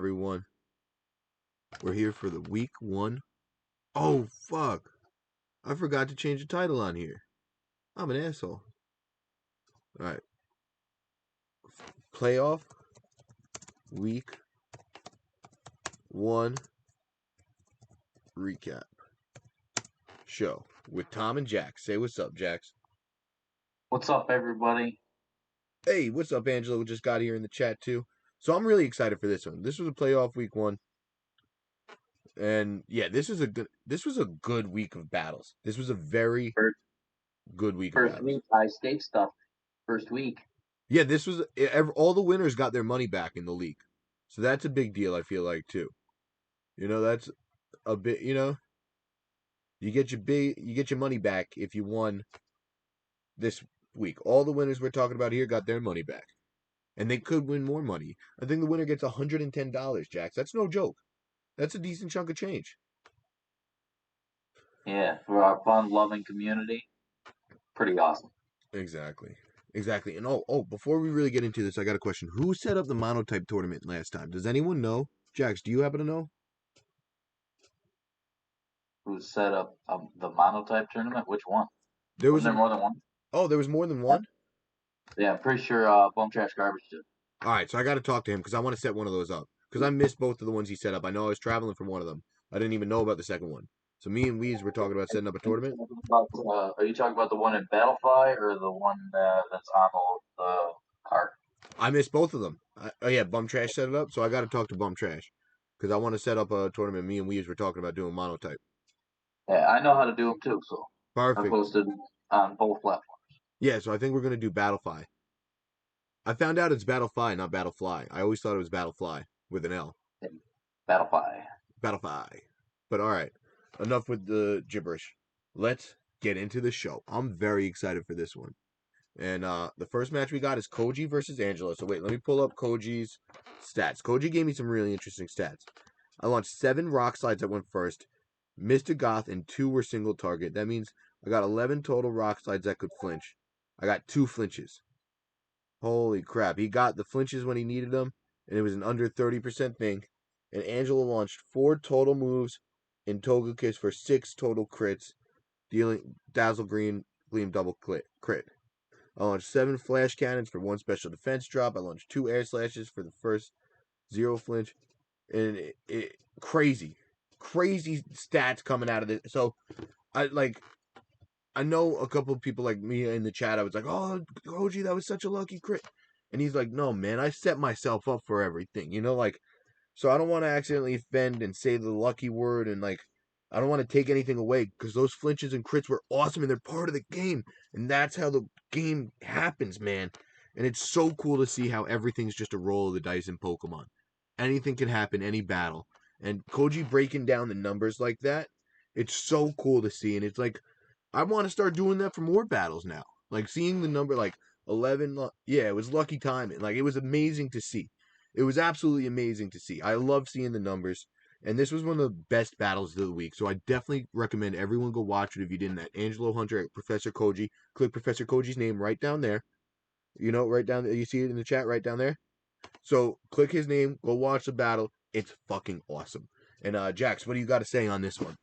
everyone. We're here for the week 1. Oh, fuck. I forgot to change the title on here. I'm an asshole. Alright. Playoff week 1 recap show with Tom and Jax. Say what's up, Jax. What's up, everybody? Hey, what's up, Angela? We just got here in the chat, too. So I'm really excited for this one. This was a playoff week 1. And yeah, this was a good week of battles. This was a very First, good week of first battles. week, high stakes stuff. First week. Yeah, this was all the winners got their money back in the league. So that's a big deal, I feel like, too. That's a bit, you get your money back if you won this week. All the winners we're talking about here got their money back. And they could win more money. I think the winner gets $110, Jax. That's no joke. That's a decent chunk of change. Yeah, for our fun, loving community. Pretty awesome. Exactly. And before we really get into this, I got a question. Who set up the monotype tournament last time? Does anyone know? Jax, do you happen to know? Who set up the monotype tournament? Which one? There Wasn't was there more than one? Oh, there was more than one? Yeah, I'm pretty sure Bum Trash Garbage did. All right, so I got to talk to him because I want to set one of those up. Because I missed both of the ones he set up. I know I was traveling from one of them. I didn't even know about the second one. So me and Weez were talking about setting up a tournament. Are you talking about the one in Battlefy or the one that's on the cart? I missed both of them. Yeah, Bum Trash set it up, so I got to talk to Bum Trash. Because I want to set up a tournament. Me and Weez were talking about doing monotype. Yeah, I know how to do them too, so I Perfect. posted on both platforms. Yeah, so I think we're going to do Battlefy. I found out it's Battlefy, not Battlefly. I always thought it was Battlefly with an L. Battlefy. Battlefy. But all right, enough with the gibberish. Let's get into the show. I'm very excited for this one. And the first match we got is Koji versus Angela. So wait, let me pull up Koji's stats. Koji gave me some really interesting stats. I launched 7 rock slides that went first, missed a goth, and 2 were single target. That means I got 11 total rock slides that could flinch. I got 2 flinches. Holy crap. He got the flinches when he needed them, and it was an under 30% thing. And Angela launched 4 total moves in Togekiss for 6 total crits, dealing Dazzle Green, Gleam double crit. I launched 7 flash cannons for 1 special defense drop. I launched 2 air slashes for the first 0 flinch. And crazy stats coming out of this. So I know a couple of people like me in the chat. I was like, "Oh, Koji, that was such a lucky crit," and he's like, "No, man, I set myself up for everything." So I don't want to accidentally offend and say the lucky word, and I don't want to take anything away because those flinches and crits were awesome and they're part of the game, and that's how the game happens, man. And it's so cool to see how everything's just a roll of the dice in Pokemon. Anything can happen, any battle, and Koji breaking down the numbers like that, it's so cool to see, and it's like I want to start doing that for more battles now. Like seeing the number 11, yeah, it was lucky timing. Like it was amazing to see. It was absolutely amazing to see. I love seeing the numbers. And this was one of the best battles of the week. So I definitely recommend everyone go watch it if you didn't. That Angelo Hunter at Professor Koji. Click Professor Koji's name right down there. Right down there. You see it in the chat right down there? So click his name. Go watch the battle. It's fucking awesome. And Jax, what do you got to say on this one?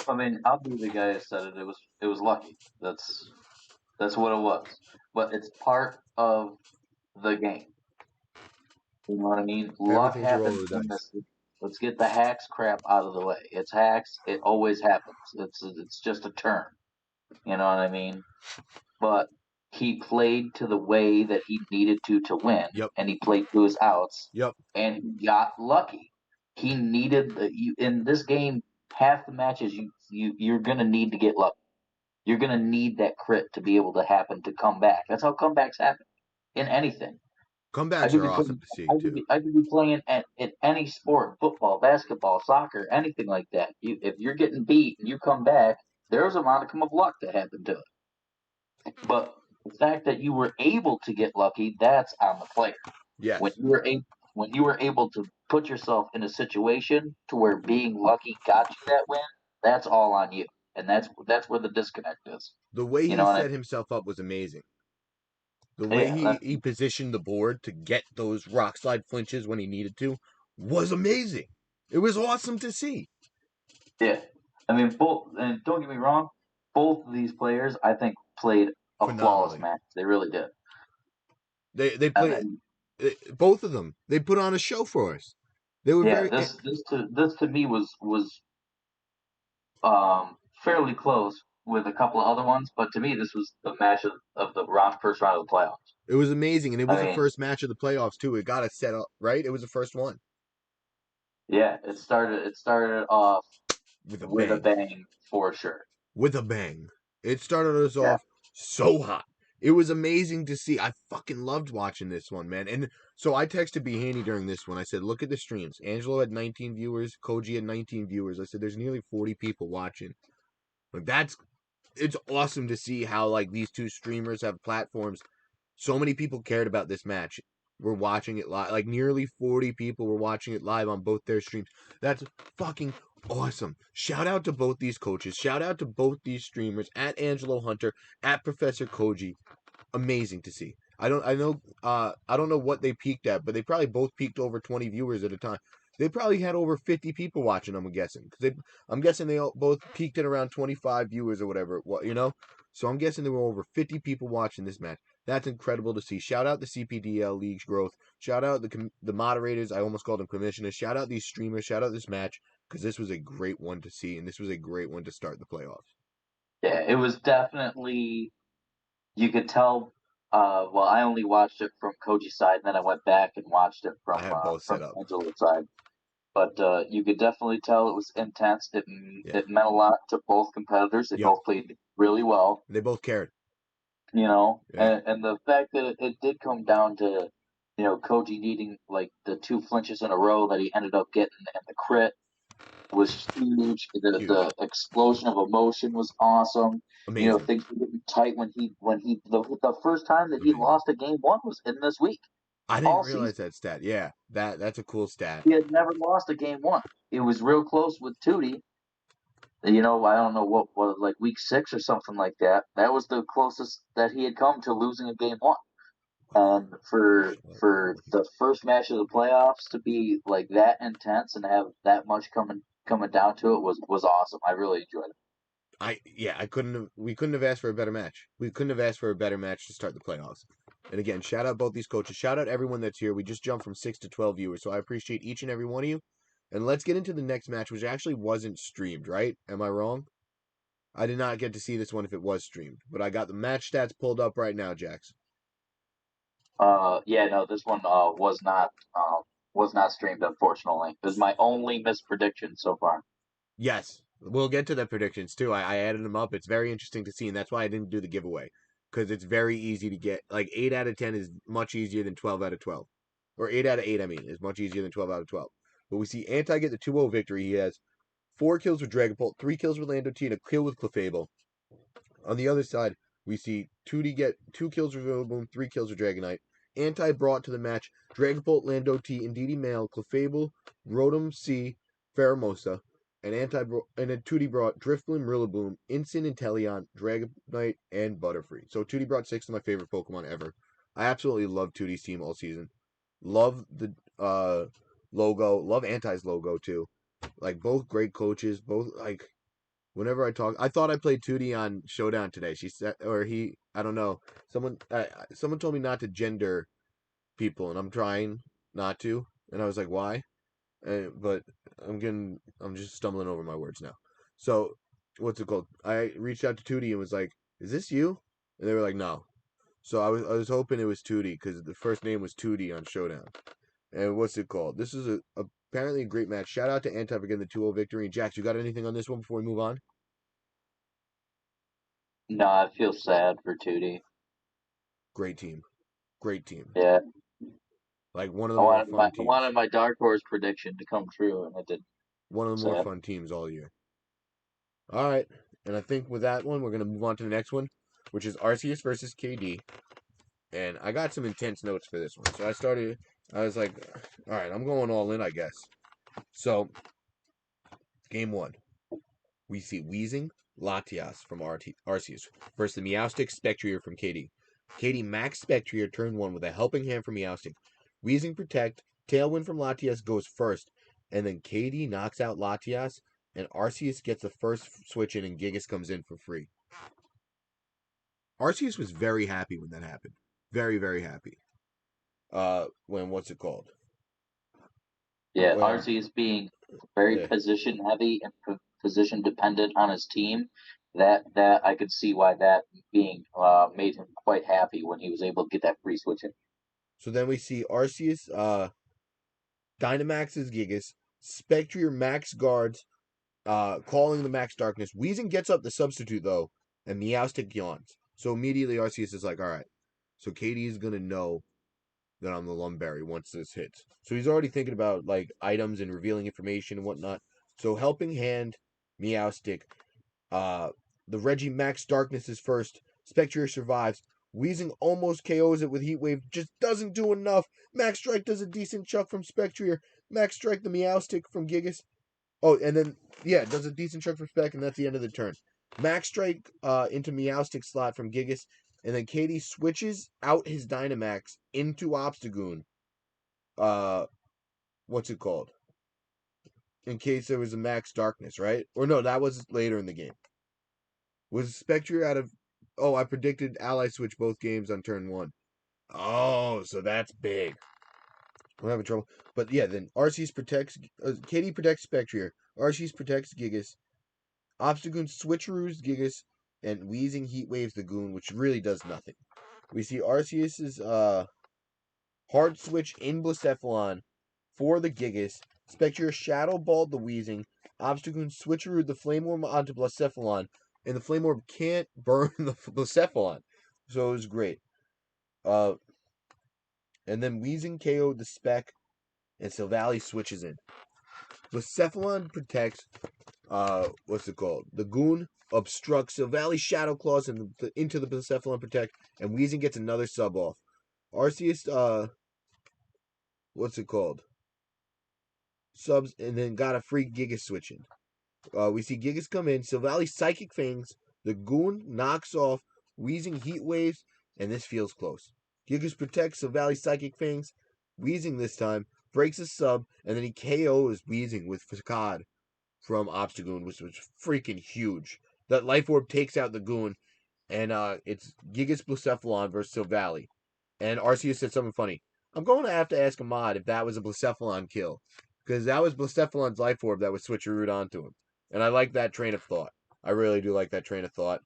I mean, I'll be the guy who said it. It was lucky. That's what it was. But it's part of the game. You know what I mean? Luck Everything's a roll happens of the in dice. this. Let's get the hacks crap out of the way. It's hacks. It always happens. It's just a turn. You know what I mean? But he played to the way that he needed to win, Yep. and he played to his outs. Yep. And he got lucky. He needed in this game. Half the matches you're gonna need to get lucky. You're gonna need that crit to be able to happen to come back. That's how comebacks happen in anything. Comebacks are awesome to see, too. I could be playing in any sport, football, basketball, soccer, anything like that. If you're getting beat and you come back, there's a modicum of luck that happened to it. But the fact that you were able to get lucky, that's on the player. Yes. When you were able to put yourself in a situation to where being lucky got you that win, that's all on you. And that's where the disconnect is. The way he set himself up was amazing. The way he positioned the board to get those rock slide flinches when he needed to was amazing. It was awesome to see. Yeah, I mean, and don't get me wrong, both of these players, I think, played a flawless Phenomenally. match. They really did. They And played then, both of them. They put on a show for us. They were yeah, very this to me was fairly close with a couple of other ones, but to me, this was the match of the first round of the playoffs. it was amazing, and it I was the mean, first match of the playoffs too. It got us set up right. It was the first one yeah, it started off with a with a bang. bang for sure. With a bang. It started us Yeah, off so hot. It was amazing to see. I fucking loved watching this one, man. And so I texted Behanny during this one. I said, look at the streams. Angelo had 19 viewers. Koji had 19 viewers. I said, there's nearly 40 people watching. Like, it's awesome to see how, like, these two streamers have platforms. So many people cared about this match. We're watching it live. Like, nearly 40 people were watching it live on both their streams. That's fucking awesome. Shout out to both these coaches. Shout out to both these streamers, at Angelo Hunter, at Professor Koji. Amazing to see. I don't know what they peaked at, but they probably both peaked over 20 viewers at a time. They probably had over 50 people watching them, I'm guessing. I'm guessing they both peaked at around 25 viewers or whatever it was, you know? So I'm guessing there were over 50 people watching this match. That's incredible to see. Shout out the CPDL League's growth. Shout out the moderators. I almost called them commissioners. Shout out these streamers. Shout out this match, because this was a great one to see, and this was a great one to start the playoffs. yeah, it was definitely. You could tell. Well, I only watched it from Koji's side, and then I went back and watched it I have both from set up. Angelo's side. But you could definitely tell it was intense. Yeah. It meant a lot to both competitors. They Yep. both played really well, They both cared. Yeah. and the fact that it did come down to Koji needing like the two flinches in a row that he ended up getting, and the crit was huge. Huge. The explosion of emotion was awesome. Amazing. Things were getting tight when he the first time that he Amazing. lost a game one was in this week. I didn't All realize season that stat. Yeah, that's a cool stat. he had never lost a game one. It was real close with Tootie. I don't know what like week six or something like that. That was the closest that he had come to losing a game one. And for the first match of the playoffs to be like that intense and have that much coming down to it was awesome. I really enjoyed it. I couldn't have we couldn't have asked for a better match. We couldn't have asked for a better match to start the playoffs. And again, shout out both these coaches. Shout out everyone that's here. We just jumped from 6 to 12 viewers, so I appreciate each and every one of you. And let's get into the next match, which actually wasn't streamed, right? Am I wrong? I did not get to see this one if it was streamed, but I got the match stats pulled up right now, Jax. Yeah, no, this one was not streamed, unfortunately. It was my only missed prediction so far. Yes, we'll get to the predictions too. I added them up. It's very interesting to see, and that's why I didn't do the giveaway, because it's very easy to get. Like 8 out of 10 is much easier than 12 out of 12, or 8 out of 8. I mean, is much easier than 12 out of 12. But we see Anti get the 2-0 victory. He has 4 kills with Dragapult, 3 kills with Lando T, and a kill with Clefable. On the other side, we see Tootie get 2 kills with Rillaboom, 3 kills with Dragonite. Anti brought to the match Dragapult, Lando T, Indeedee Male, Clefable, Rotom C, Pheromosa, and then Tootie brought Drifblim, Rillaboom, Incin, Inteleon, Dragonite, and Butterfree. So Tootie brought 6 of my favorite Pokemon ever. I absolutely love Tootie's team all season. Love the logo. Love Anti's logo too. Like, both great coaches. Both, like, whenever I talk, I thought I played Tootie on Showdown today. She said, or he, I don't know. Someone told me not to gender people, and I'm trying not to. And I was like, why? But I'm just stumbling over my words now. So, what's it called? I reached out to Tootie and was like, "Is this you?" And they were like, "No." So I was hoping it was Tootie, because the first name was Tootie on Showdown. And what's it called? This is apparently a great match. Shout out to Anti for getting the 2-0 victory. And Jax, you got anything on this one before we move on? No, I feel sad for Tootie. Great team. Great team. Yeah, Like, one of the more fun I teams. wanted my dark horse prediction to come true, and it didn't. One of the more Sad. fun teams all year. All right. And I think with that one, we're going to move on to the next one, which is Arceus versus KD. And I got some intense notes for this one. So I was like, all right, I'm going all in, I guess. So, game one, we see Weezing, Latias from Arceus versus the Meowstic Spectrier from KD. KD max Spectrier turn one with a helping hand from Meowstic. Weezing Protect, Tailwind from Latias goes first, and then KD knocks out Latias, and Arceus gets the first switch in, and Gigas comes in for free. Arceus was very happy when that happened. Very, very happy. When what's it called? Yeah, When Arceus being very yeah. position heavy and position dependent on his team. That I could see why that being made him quite happy when he was able to get that free switch in. So then we see Arceus, Dynamax's Gigas, Spectrier Max guards, calling the Max Darkness. Weezing gets up to substitute though, and Meowstic yawns. So immediately Arceus is like, all right. So KD is gonna know that I'm the Lumberry once this hits. So he's already thinking about like items and revealing information and whatnot. So helping hand, Meowstic, uh, the Reggie Max Darkness is first. Spectrier survives. Weezing almost KOs it with Heat Wave, just doesn't do enough. Max Strike does a decent chuck from Spectrier. Max Strike the Meowstic from Gigas. Oh, and then yeah, does a decent chuck from Spec, and that's the end of the turn. Max Strike into Meowstic slot from Gigas, and then Katie switches out his Dynamax into Obstagoon. Uh, what's it called? In case there was a Max Darkness, right? Or no, that was later in the game. Was Spectre out of? Oh, I predicted Ally switch both games on turn one. Oh, so that's big. I'm having trouble. But yeah, then Arceus protects. Katie protects Spectre. Arceus protects Gigas. Obstagoon switcheroos Gigas, and Weezing Heat Waves the Goon, which really does nothing. We see Arceus's hard switch in Blacephalon for the Gigas. Spectre Shadow Balled the Weezing. Obstagoon switcheroo the Flame Orb onto Blacephalon, and the Flame Orb can't burn the Blacephalon. So it was great. Uh, and then Weezing KO'd the Spec, and Silvally switches in. Blacephalon protects what's it called? The Goon obstructs Silvally Shadow Claws into the Blacephalon protect, and Weezing gets another sub off. Arceus, what's it called? Subs, and then got a free Gigas switch in. We see Gigas come in, Silvally Psychic Fangs, the Goon knocks off Weezing Heat Waves, and this feels close. Gigas protects Silvally Psychic Fangs, Weezing this time, breaks a sub, and then he KOs Weezing with Facade from Obstagoon, which was freaking huge. That Life Orb takes out the Goon, and it's Gigas Blacephalon versus Silvally. And Arceus said something funny. I'm going to have to ask Ahmad if that was a Blacephalon kill, because that was Blacephalon's Life Orb that was switcherooed onto him. And I like that train of thought. I really do like that train of thought.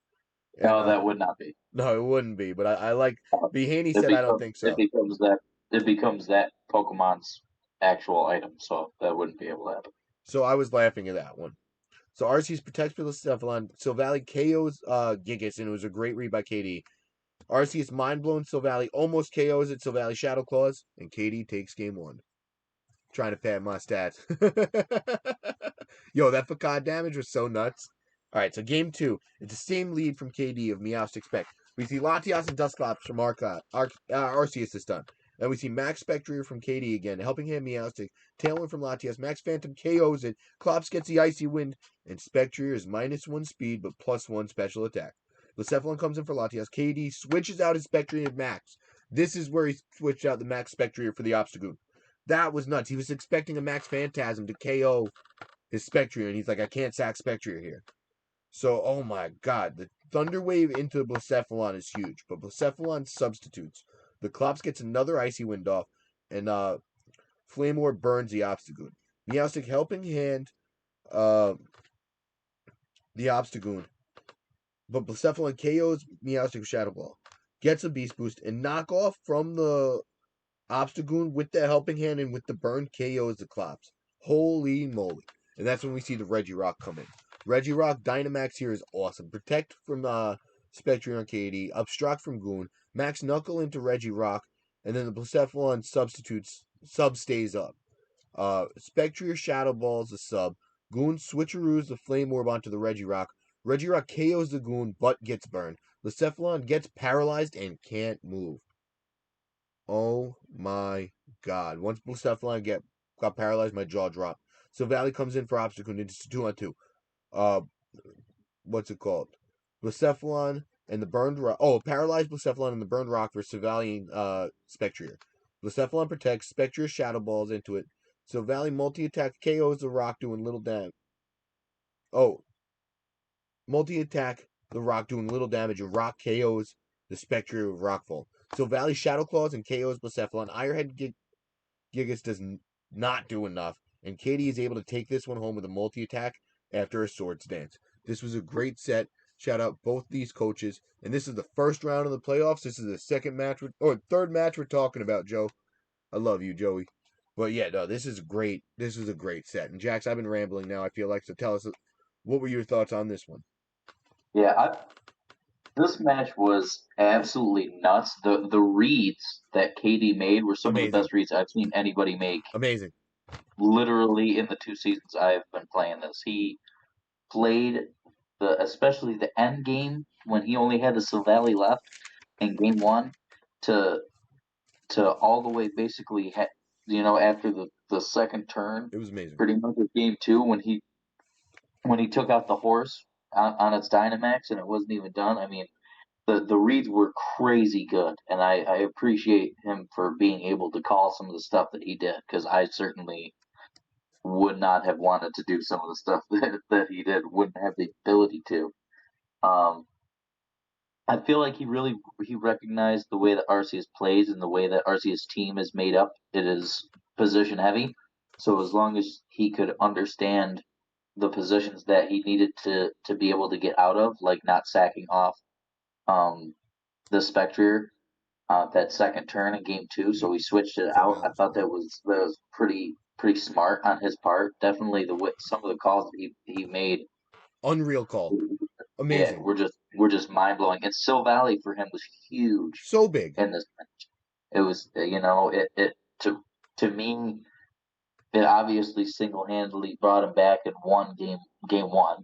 And No, that would not be. no, it wouldn't be, but I like. Behaney It said I don't becomes think it so. becomes that it becomes that Pokemon's actual item, so that wouldn't be able to happen. So I was laughing at that one. So Arceus protects Blacephalon. Silvally KOs Gigas, and it was a great read by KD. Arceus mind blown Silvally almost KOs it. Silvally Shadow Claws, and KD takes game one. Trying to pad my stats. Yo, that facade damage was so nuts. All right, so game two. It's the same lead from KD of Meowstic Spec. We see Latias and Dusclops from Arceus this time. And we see Max Spectrier from KD again, helping him Meowstic. Tailwind from Latias. Max Phantom KOs it. Clops gets the Icy Wind. And Spectrier is -1 speed, but +1 special attack. Blacephalon comes in for Latias. KD switches out his Spectrier Max. This is where he switched out the Max Spectrier for the Obstagoon. That was nuts. He was expecting a Max Phantasm to KO his Spectrier, and he's like, I can't sack Spectrier here. So, oh my god, the Thunder Wave into Blacephalon is huge, but Blacephalon substitutes. The Clops gets another Icy Wind off, and Flame Orb burns the Obstagoon. Meowstic helping hand the Obstagoon, but Blacephalon KOs Meowstic with Shadow Ball. Gets a Beast Boost, and knockoff from the Obstagoon with the helping hand and with the burn KOs the Clops. Holy moly. And that's when we see the Regirock come in. Regirock Dynamax here is awesome. Protect from Spectre on KD, Obstruct from Goon, Max Knuckle into Regirock, and then the Blacephalon sub stays up. Spectre Shadow Balls the sub. Goon switcheroos the Flame Orb onto the Regirock. Regirock KOs the Goon but gets burned. Blacephalon gets paralyzed and can't move. Oh my god. Once Blacephalon got paralyzed, my jaw dropped. Silvally comes in for Obstacle. It's 2-on-2. Uh, what's it called? Blacephalon and the Burned Rock. Oh, paralyzed Blacephalon and the Burned Rock for Silvally and Spectrier. Blacephalon protects. Spectre shadow balls into it. So Valley multi-attack KOs the Rock doing little damage. Oh, multi-attack the Rock doing little damage, and Rock KOs the Spectre of Rockfall. So Valley Shadow Claws and KOs Blacephalon. Ironhead Gigas does not do enough, and Katie is able to take this one home with a multi-attack after a Swords Dance. This was a great set. Shout out both these coaches. And this is the first round of the playoffs. This is the second match, or third match we're talking about, Joe. I love you, Joey. But yeah, no, this is great. This is a great set. And Jax, I've been rambling now, I feel like. So tell us, what were your thoughts on this one? Yeah, this match was absolutely nuts. The reads that KD made were some of the Amazing. best reads I've seen anybody make Amazing. literally in the 2 seasons I've been playing this. He played especially the end game when he only had the Silvally left in game one to all the way basically after the second turn, It was amazing. pretty much of game two when he took out the horse on its Dynamax and it wasn't even done. I mean, the reads were crazy good, and I appreciate him for being able to call some of the stuff that he did, because I certainly would not have wanted to do some of the stuff that he did, wouldn't have the ability to. Um, I feel like he recognized the way that Arceus plays and the way that Arceus' team is made up. It is position heavy, so as long as he could understand the positions that he needed to be able to get out of, like not sacking off um, the Spectre that second turn in game two, so he switched it out. I thought that was pretty smart on his part. Definitely some of the calls that he made, Unreal call. yeah, Amazing. were just mind blowing. And Sil Valley for him was huge So big. in this match. It was it to me it obviously single handedly brought him back and won game one,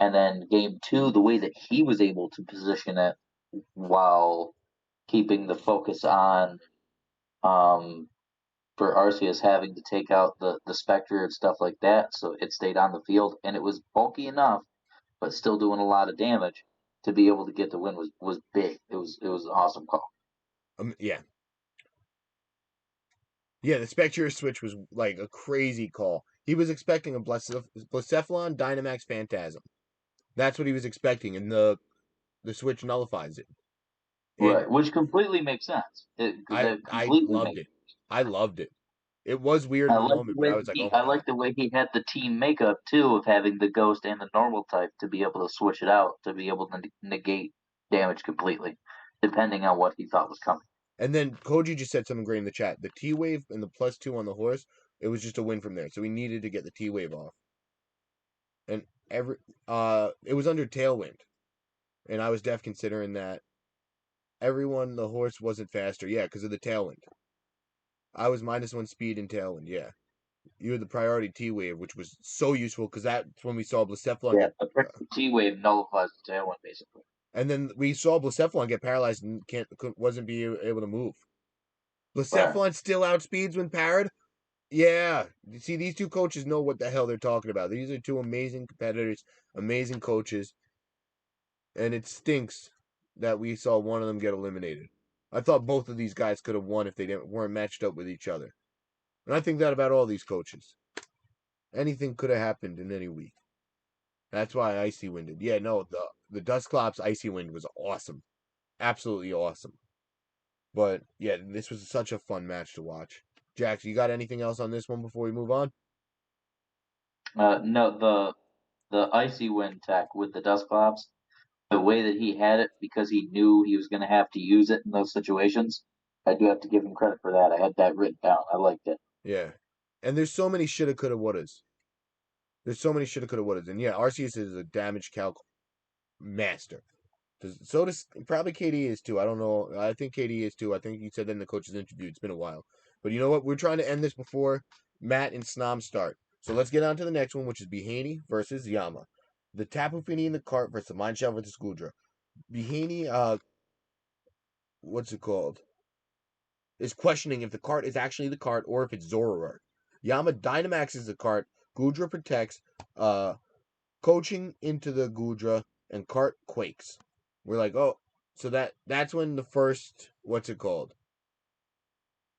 and then game two the way that he was able to position it while keeping the focus on um, for Arceus having to take out the Spectre and stuff like that, so it stayed on the field and it was bulky enough, but still doing a lot of damage to be able to get the win was big. It was an awesome call. Yeah. Yeah, the Spectre switch was like a crazy call. He was expecting a Blacephalon Dynamax Phantasm. That's what he was expecting, and the switch nullifies it. And Right, which completely makes sense. That I completely loved makes. it. I loved it. It was weird I in the like the moment, but way I that was like, he oh my I god. like the way he had the team makeup too of having the ghost and the normal type to be able to switch it out to be able to negate damage completely, depending on what he thought was coming. And then Koji just said something great in the chat. The T wave and the +2 on the horse, it was just a win from there. So we needed to get the T wave off. And it was under tailwind. And I was def considering that the horse wasn't faster. Yeah, because of the tailwind. I was -1 speed in tailwind, yeah. You had the priority T wave, which was so useful because that's when we saw Blacephalon Yeah, get. the T wave nullifies the tailwind basically. And then we saw Blacephalon get paralyzed and wasn't be able to move. Right. Blacephalon still outspeeds when parried. Yeah, you see, these two coaches know what the hell they're talking about. These are two amazing competitors, amazing coaches, and it stinks that we saw one of them get eliminated. I thought both of these guys could have won if weren't matched up with each other. And I think that about all these coaches. Anything could have happened in any week. That's why Icy Winded. Yeah, no, the Dusclops Icy Wind was awesome. Absolutely awesome. But yeah, this was such a fun match to watch. Jax, you got anything else on this one before we move on? No, the icy wind tech with the Dusclops, the way that he had it because he knew he was going to have to use it in those situations. I do have to give him credit for that. I had that written down. I liked it. Yeah. And there's so many shoulda, coulda, wouldas. There's so many shoulda, coulda, wouldas. And yeah, Arceus is a damage calc master. So does probably KD is too. I don't know. I think KD is too. I think you said that in the coach's interview. It's been a while. But you know what? We're trying to end this before Matt and Snom start. So let's get on to the next one, which is Behanny versus Yama. The Tapu Fini in the cart versus the Mind Shell versus Gudra. Behanny, what's it called? Is questioning if the cart is actually the cart or if it's Zoroark. Yama Dynamaxes the cart. Gudra protects. Uh, Coaching into the Gudra and cart quakes. We're like, oh, so that's when the first what's it called?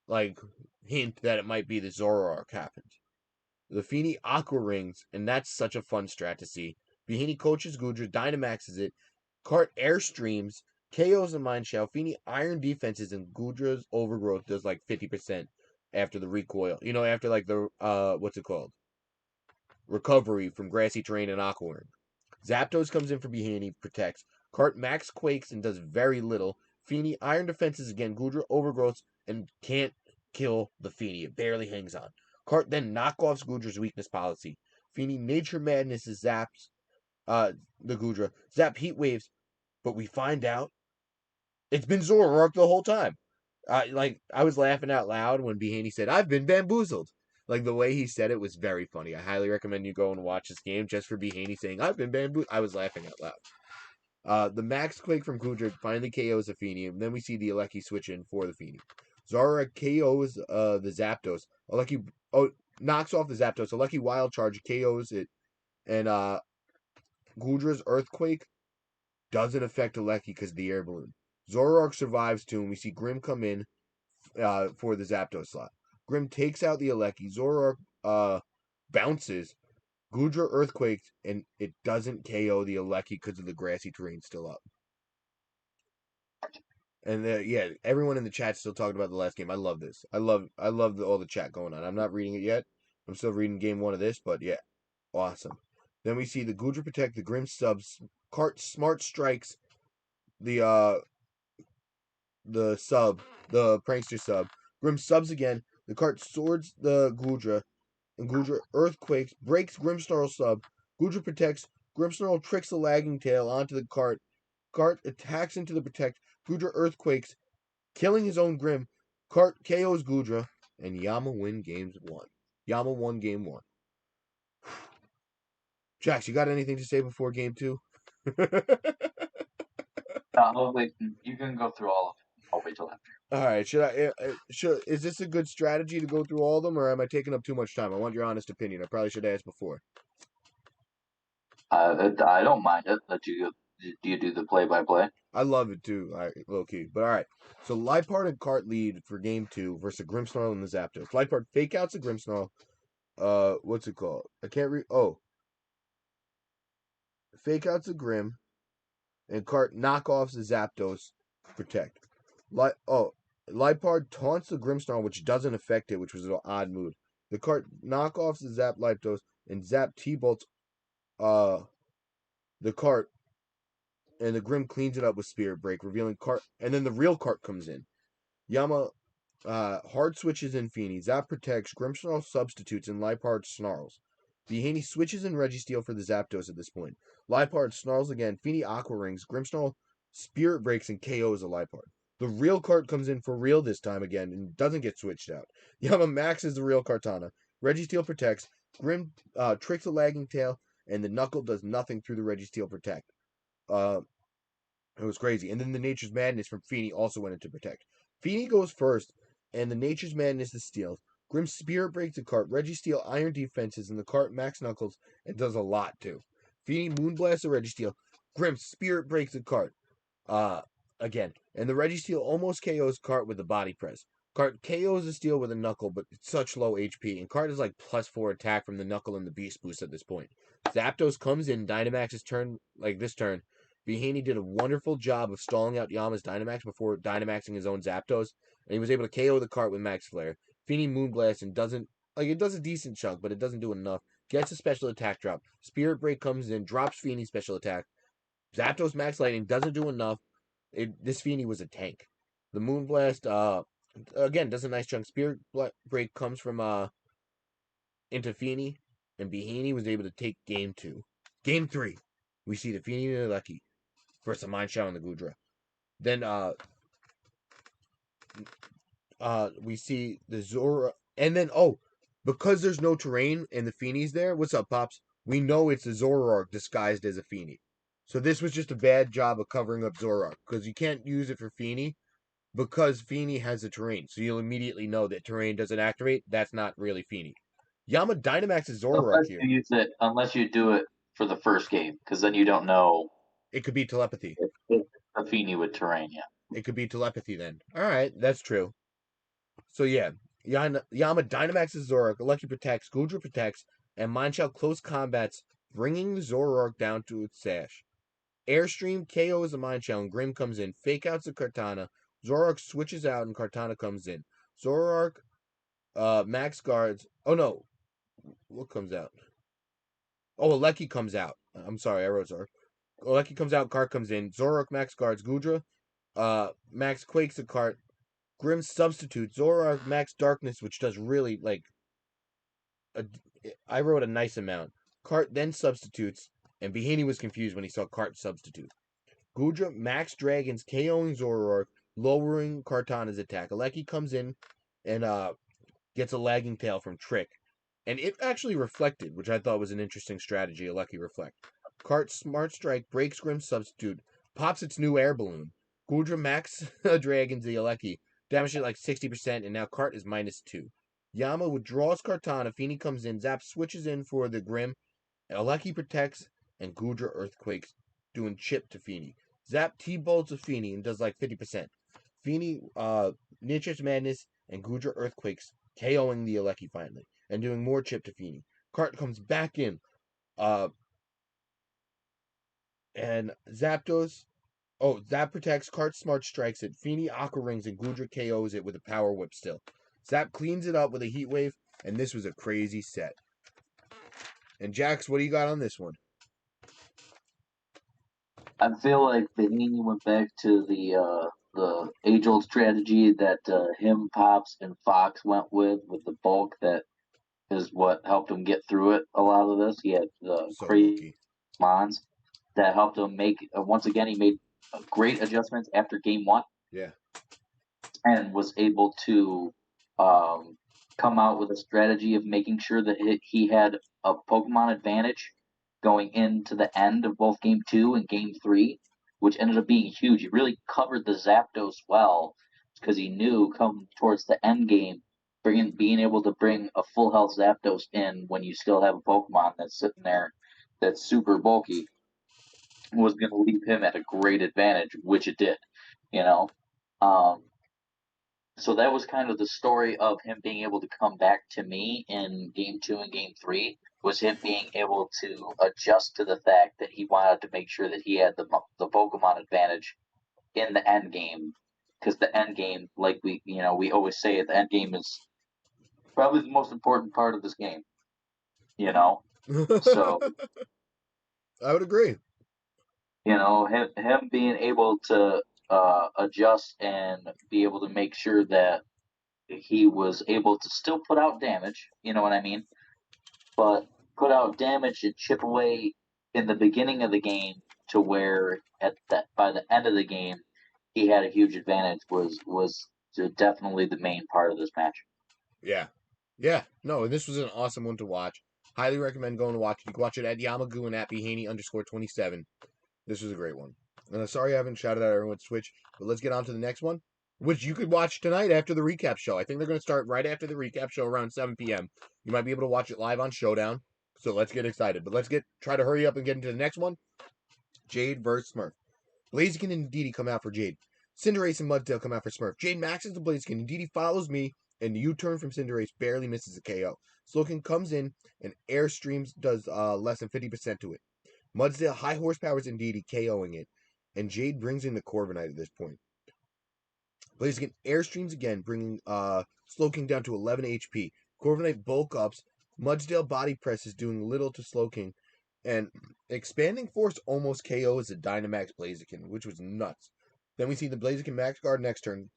like hint that it might be the Zoroark happened. The Feeny Aqua Rings, and that's such a fun strat to see. Behanny coaches Goodra, Dynamaxes it, Cart Airstreams, KOs the Mind Shell, Feeny Iron Defenses, and Goodra's Overgrowth does like 50% after the recoil. You know, after like the, what's it called? Recovery from Grassy Terrain and Aqua Ring. Zapdos comes in for Behanny, protects. Cart Max Quakes and does very little. Feeny Iron Defenses again, Goodra Overgrowths, and can't kill the Feeny. It barely hangs on. Cart then knockoffs Goodra's weakness policy. Feeny Nature Madness is zaps the Goodra. Zap Heat Waves, but we find out it's been Zoroark the whole time. I was laughing out loud when Behanny said, "I've been bamboozled." Like the way he said it was very funny. I highly recommend you go and watch this game just for Behanny saying, "I've been bamboozled." I was laughing out loud. The Max Quake from Goodra finally KOs the Feeny, and then we see the Alecki switch in for the Feeny. Zoroark KOs the Zapdos. Alecki knocks off the Zapdos. Alecki Wild Charge KOs it, and Goodra's Earthquake doesn't affect Alecki because of the air balloon. Zoroark survives too, and we see Grim come in for the Zapdos slot. Grim takes out the Alecki. Zoroark bounces. Goodra Earthquakes, and it doesn't KO the Alecki because of the grassy terrain still up. And yeah, everyone in the chat still talking about the last game. I love this. I love all the chat going on. I'm not reading it yet. I'm still reading game one of this, but yeah, awesome. Then we see the Goodra Protect, the Grim subs, Cart Smart Strikes, the sub, the prankster sub. Grim subs again. The cart swords the Goodra, and Goodra earthquakes, breaks Grimmsnarl sub. Goodra protects. Grimmsnarl tricks the lagging tail onto the cart. Cart attacks into the protect. Goodra earthquakes, killing his own Grim. Cart KOs Goodra, and Yama win games one. Yama won game one. Jax, you got anything to say before game two? I'll wait. You can go through all of it. I'll wait till after. All right, is this a good strategy to go through all of them, or am I taking up too much time? I want your honest opinion. I probably should ask before. I don't mind it. Let you do the play-by-play. I love it too, low key. But all right, so Lipard and Cart lead for game two versus Grimmsnarl and the Zapdos. Lipard fake outs a Grimmsnarl. What's it called? I can't read. Oh, fake outs a Grim, and Cart knockoffs the Zapdos. Protect. Lipard taunts the Grimmsnarl, which doesn't affect it, which was an odd move. The Cart knockoffs the Zap Lipdos, and Zap T-bolts the Cart, and the Grim cleans it up with Spirit Break, revealing Cart, and then the real Cart comes in. Yama hard switches in Feeny. Zap protects. Grimmsnarl substitutes, and Lipard snarls. Behanny switches in Registeel for the Zapdos at this point. Lipard snarls again. Feeny Aqua Rings. Grimmsnarl Spirit Breaks and KOs a Lipard. The real Cart comes in for real this time again and doesn't get switched out. Yama maxes the real Cartana. Registeel protects. Grim tricks a lagging tail, and the Knuckle does nothing through the Registeel protect. It was crazy. And then the Nature's Madness from Feeny also went into protect. Feeny goes first, and the Nature's Madness is steals. Grim Spirit breaks the cart. Registeel Iron Defenses, and the cart Max Knuckles, and does a lot too. Feeny Moonblast the Registeel. Grim Spirit breaks the cart. Again. And the Registeel almost KOs Cart with the body press. Cart KOs the Steel with a Knuckle, but it's such low HP, and Cart is like +4 attack from the Knuckle and the Beast Boost at this point. Zapdos comes in, Dynamax's turn, like this turn. Behanny did a wonderful job of stalling out Yama's Dynamax before Dynamaxing his own Zapdos, and he was able to KO the cart with Max Flare. Feeny Moonblast and doesn't, like, it does a decent chunk, but it doesn't do enough. Gets a special attack drop. Spirit Break comes in, drops Feeny's special attack. Zapdos Max Lightning doesn't do enough. This Feeny was a tank. The Moonblast, again, does a nice chunk. Spirit Break comes from into Feeny, and Behanny was able to take game two. Game three, we see the Feeny and the Lucky versus Mind Shadow and the Goodra. Then we see the Zora, and then because there's no terrain and the Feeny's there. What's up, Pops? We know it's a Zoroark disguised as a Feeny. So this was just a bad job of covering up Zoroark because you can't use it for Feeny because Feeny has a terrain. So you'll immediately know that terrain doesn't activate. That's not really Feeny. Yama Dynamax is Zoroark here. Unless you do it for the first game, because then you don't know. It could be telepathy. If a Feeny with terrain, yeah. It could be telepathy then. All right, that's true. So yeah, Yama Dynamaxes Zoroark, Lucky protects, Gudra protects, and Mindshell close combats, bringing the Zoroark down to its sash. Airstream KOs the Mindshell and Grim comes in, fake outs the Kartana, Zoroark switches out and Kartana comes in. Zoroark max guards. Oh no, what comes out? Oh, Aleki comes out. I'm sorry, I wrote Zoroark. Aleki comes out, Cart comes in. Zoroark max guards Gudra. Max quakes the Cart. Grim substitute. Zoroark max darkness, which does really like a, I wrote a nice amount. Cart then substitutes, and Behanny was confused when he saw Cart substitute. Gudra max dragons KOing Zoroark, lowering Kartana's attack. Aleki comes in and gets a lagging tail from Trick. And it actually reflected, which I thought was an interesting strategy, Aleki reflect. Cart smart strike breaks Grim's substitute, pops its new air balloon. Gudra max dragons the Aleki, damage it like 60%, and now Cart is -2. Yama withdraws Kartana, Feeny comes in, Zap switches in for the Grim, Aleki protects, and Gudra earthquakes, doing chip to Feeny. Zap T-bolts of Feeny and does like 50%. Feeny, Nature's Madness, and Gudra earthquakes, KOing the Aleki finally, and doing more chip to Feeny. Cart comes back in, uh, and Zapdos. Oh, Zap protects, Cart smart strikes it. Feeny Aqua Rings and Gudra KOs it with a power whip still. Zap cleans it up with a heat wave, and this was a crazy set. And Jax, what do you got on this one? I feel like Behaney went back to the age old strategy that him, Pops, and Fox went with the bulk that is what helped him get through it. A lot of this, he had the So crazy lucky. mons that helped him make. Once again, he made great adjustments after game one Yeah. and was able to um, come out with a strategy of making sure that he had a Pokemon advantage going into the end of both game two and game three, which ended up being huge. He really covered the Zapdos well because he knew come towards the end game, being able to bring a full health Zapdos in when you still have a Pokemon that's sitting there that's super bulky was going to leave him at a great advantage, which it did. You know, um, so that was kind of the story of him being able to come back to me in game two and game three was him being able to adjust to the fact that he wanted to make sure that he had the Pokemon advantage in the end game because the end game, like we always say, the end game is probably the most important part of this game. You know, so I would agree. him being able to adjust and be able to make sure that he was able to still put out damage. You know what I mean? But put out damage and chip away in the beginning of the game to where at that by the end of the game he had a huge advantage was definitely the main part of this match. Yeah. Yeah. No, this was an awesome one to watch. Highly recommend going to watch it. You can watch it at Yamagu and at Behaney_27. This was a great one. Sorry I haven't shouted out everyone's Twitch, but let's get on to the next one, which you could watch tonight after the recap show. I think they're going to start right after the recap show around 7 p.m. You might be able to watch it live on Showdown. So let's get excited. But let's try to hurry up and get into the next one. Jade versus Smurf. Blaziken and Indeedee come out for Jade. Cinderace and Mudsdale come out for Smurf. Jade maxes the Blaziken. Indeedee follows me, and the U-turn from Cinderace barely misses a KO. Slowking comes in, and Airstreams does less than 50% to it. Mudsdale high horsepowers Indeedee, KOing it, and Jade brings in the Corviknight at this point. Blaziken Airstreams again, bringing Slowking down to 11 HP. Corviknight bulk ups. Mudsdale body press is doing little to Slowking, and Expanding Force almost KOs the Dynamax Blaziken, which was nuts. Then we see the Blaziken Max Guard next turn.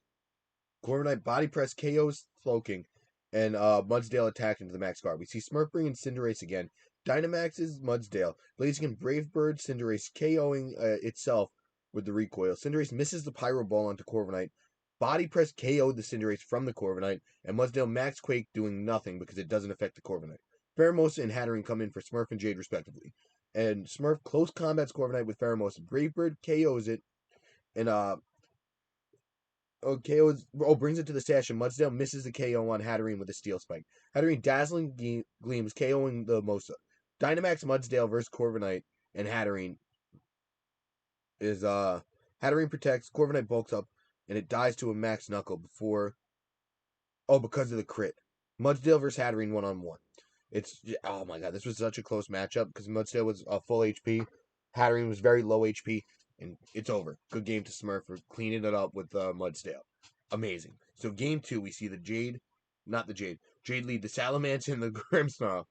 Corviknight body press KOs Slowking, and Mudsdale attacked into the Max Guard. We see Smurf bringing Cinderace again. Dynamax's Mudsdale. Blaziken Brave Bird Cinderace KOing itself with the recoil. Cinderace misses the Pyro Ball onto Corviknight. Body press KO'd the Cinderace from the Corviknight, and Mudsdale Max Quake doing nothing because it doesn't affect the Corviknight. Pheromosa and Hatterene come in for Smurf and Jade respectively. And Smurf close combats Corviknight with Pheromosa. Brave Bird KOs it, and brings it to the stash, and Mudsdale misses the KO on Hatterene with a Steel Spike. Hatterene Dazzling Gleams KOing the Mosa. Dynamax Mudsdale versus Corviknight, and Hatterene is Hatterene protects, Corviknight bulks up, and it dies to a Max Knuckle before Oh, because of the crit. Mudsdale versus Hatterene 1-on-1. Oh my god, this was such a close matchup because Mudsdale was full HP, Hatterene was very low HP, and it's over. Good game to Smurf for cleaning it up with Mudsdale. Amazing. So game 2, we see Jade lead the Salamence and the Grimmsnarl.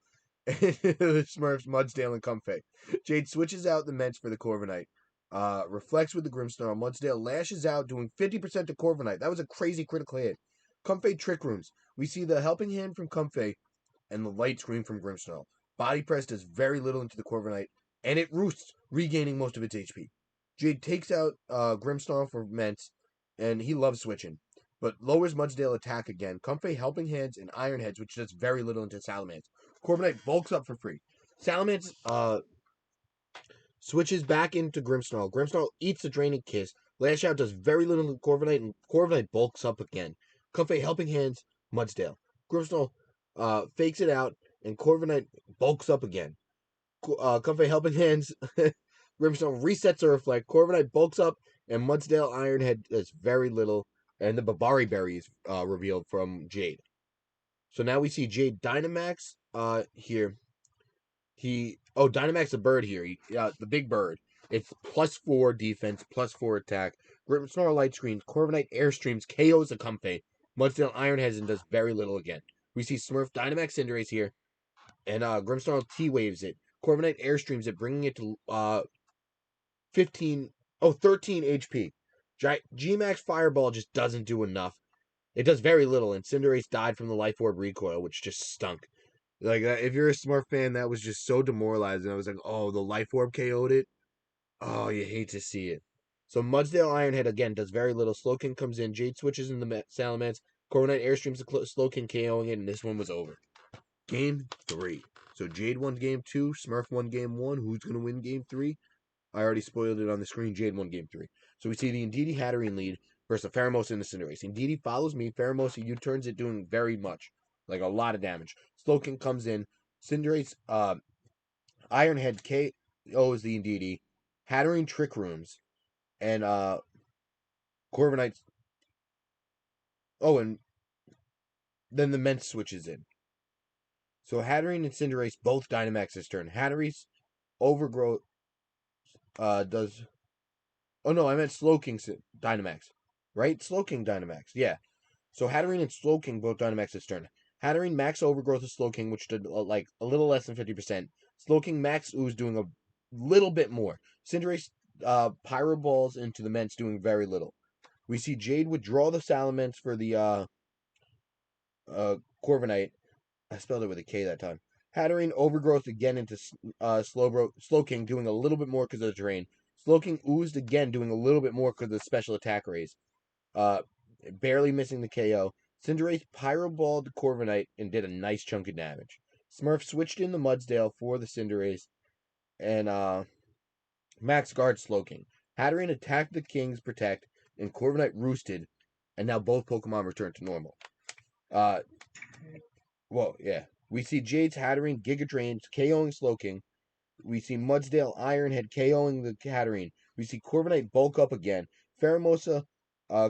The Smurfs, Mudsdale, and Comfey. Jade switches out the Ments for the Corviknight. Reflects with the Grimmsnarl. Mudsdale lashes out, doing 50% to Corviknight. That was a crazy critical hit. Comfey Trick Rooms. We see the helping hand from Comfey and the light scream from Grimmsnarl. Body press does very little into the Corviknight, and it roosts, regaining most of its HP. Jade takes out Grimmsnarl for Ments, and he loves switching, but lowers Mudsdale attack again. Comfey helping hands and Iron Heads, which does very little into Salamence. Corviknight bulks up for free. Salamence switches back into Grimmsnarl. Grimmsnarl eats the Draining Kiss. Lash Out does very little to Corviknight, and Corviknight bulks up again. Comfey helping hands, Mudsdale. Grimmsnarl fakes it out, and Corviknight bulks up again. Comfey helping hands, Grimmsnarl resets a reflect. Corviknight bulks up, and Mudsdale Ironhead does very little, and the Babari Berry is revealed from Jade. So now we see Jade Dynamax here. Dynamax the bird here. The big bird. It's +4 defense, +4 attack. Grimmsnarl light screens. Corviknight airstreams, KOs the Comfey. Mudsdale Ironheads and does very little again. We see Smurf Dynamax Cinderace here, and Grimmsnarl T-waves it. Corviknight airstreams it, bringing it to 13 HP. G-Max Fireball just doesn't do enough. It does very little, and Cinderace died from the Life Orb recoil, which just stunk. Like, if you're a Smurf fan, that was just so demoralizing. I was like, oh, the Life Orb KO'd it? Oh, you hate to see it. So Mudsdale Ironhead, again, does very little. Slowking comes in. Jade switches in the Salamence. Corviknight airstreams the Slowking KOing it, and this one was over. Game 3. So Jade won game 2. Smurf won game 1. Who's going to win game 3? I already spoiled it on the screen. Jade won game 3. So we see the Indeedee Hatterene lead versus Pheromosa and the Cinderace. Indeedee follows me. Pheromosa U-turns it, doing very much. Like a lot of damage. Slowking comes in. Cinderace, Ironhead KOs the Indeedee. Hatterene Trick Rooms. And Corviknight. Oh, and then the Ments switches in. So Hatterene and Cinderace both Dynamax this turn. Hatterene's Overgrowth does. Oh no, I meant Slowking Dynamax. Right? Slowking Dynamax. Yeah. So Hatterene and Slowking both Dynamax this turn. Hatterene max Overgrowth of Slowking, which did like a little less than 50%. Slowking max Ooze doing a little bit more. Cinderace Pyro Balls into the Ments doing very little. We see Jade withdraw the Salamence for the Corviknight. I spelled it with a K that time. Hatterene Overgrowth again into Slowking, doing a little bit more because of the terrain. Slowking oozed again, doing a little bit more because of the special attack raise. Barely missing the KO. Cinderace Pyroballed Corviknight and did a nice chunk of damage. Smurf switched in the Mudsdale for the Cinderace and Max Guard Slowking. Hatterene attacked the King's Protect and Corviknight roosted, and now both Pokemon return to normal. Yeah. We see Jade's Hatterene Giga Drains KOing Slowking. We see Mudsdale Ironhead KOing the Hatterene. We see Corviknight bulk up again. Pheromosa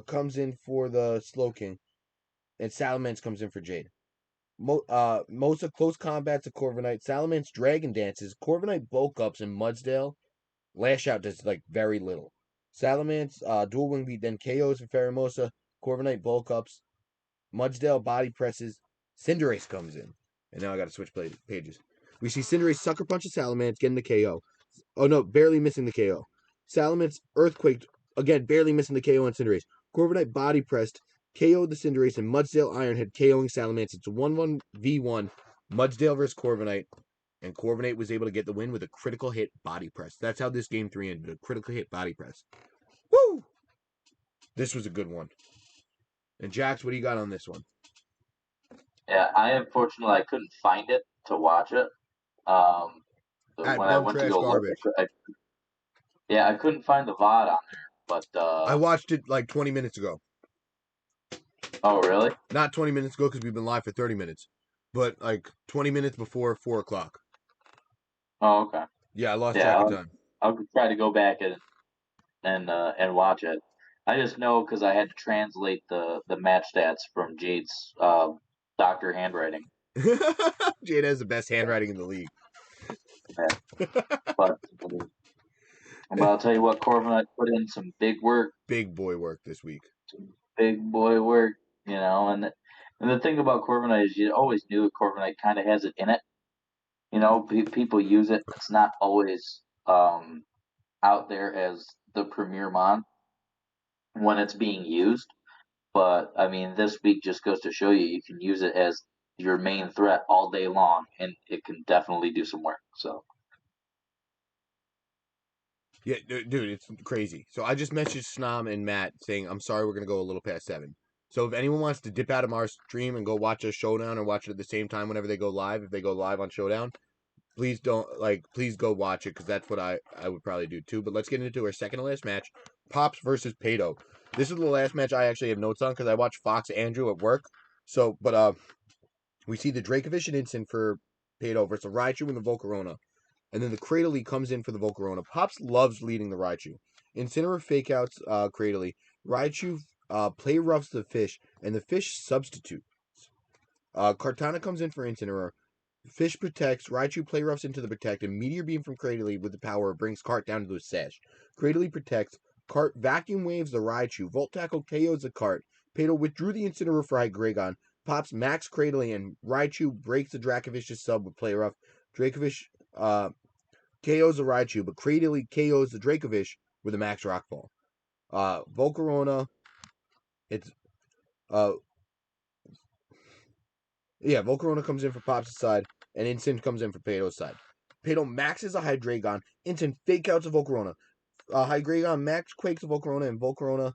comes in for the Slowking. And Salamence comes in for Jade. Mosa close combat to Corviknight. Salamence Dragon Dances. Corviknight bulk ups and Mudsdale. Lash Out does like very little. Salamence Dual Wing Beat then KOs for Pheromosa. Corviknight bulk ups. Mudsdale body presses. Cinderace comes in. And now I gotta switch pages. We see Cinderace Sucker Punch a Salamence, getting the KO. Oh no, barely missing the KO. Salamence Earthquake, again, barely missing the KO on Cinderace. Corviknight body pressed, KO'd the Cinderace, and Mudsdale Ironhead KOing Salamence. It's a 1-1v1, Mudsdale versus Corviknight. And Corviknight was able to get the win with a critical hit body press. That's how this game 3 ended, a critical hit body press. Woo! This was a good one. And Jax, what do you got on this one? Yeah, unfortunately I couldn't find it to watch it. When I went to go garbage. look, I couldn't find the VOD on there. But I watched it like 20 minutes ago. Oh, really? Not 20 minutes ago because we've been live for 30 minutes, but like 20 minutes before 4 o'clock. Oh, okay. Yeah, I lost track of time. I'll try to go back and watch it. I just know because I had to translate the match stats from Jade's doctor handwriting. Jade has the best handwriting in the league. Yeah. But I'll tell you what, Corbin, I put in some big work, Big boy work this week. some big boy work, and the thing about Corbinite is you always knew Corbinite kind of has it in it. People use it. It's not always out there as the premier mon when it's being used. But I mean, this week just goes to show you can use it as your main threat all day long, and it can definitely do some work. So Yeah, dude, it's crazy. So I just messaged Snom and Matt saying, I'm sorry, we're going to go a little past 7. So if anyone wants to dip out of our stream and go watch a Showdown or watch it at the same time whenever they go live, if they go live on Showdown, please go watch it because that's what I would probably do too. But let's get into our second to last match, Pops versus Pato. This is the last match I actually have notes on because I watched Fox Andrew at work. So, but we see the Dracovish and Instant for Pato versus Raichu and the Volcarona. And then the Cradley comes in for the Volcarona. Pops loves leading the Raichu. Incineroar fake outs Cradley. Raichu play roughs the fish, and the fish substitute. Kartana comes in for Incineroar. Fish protects. Raichu play roughs into the protect, and Meteor Beam from Cradley with the power brings Cart down to the sash. Cradley protects. Cart vacuum waves the Raichu. Volt Tackle KOs the Cart. Pato withdrew the Incineroar for Hydreigon. Pops Max Cradley, and Raichu breaks the Dracovish's sub with play rough. Dracovish KOs the Raichu, but Cradley KOs the Dracovish with a Max Rockfall. Volcarona, it's Volcarona comes in for Pops' side, and Instant comes in for Pato's side. Pato maxes a Hydreigon. Instant fake outs a Volcarona. Hydreigon max quakes a Volcarona, and Volcarona,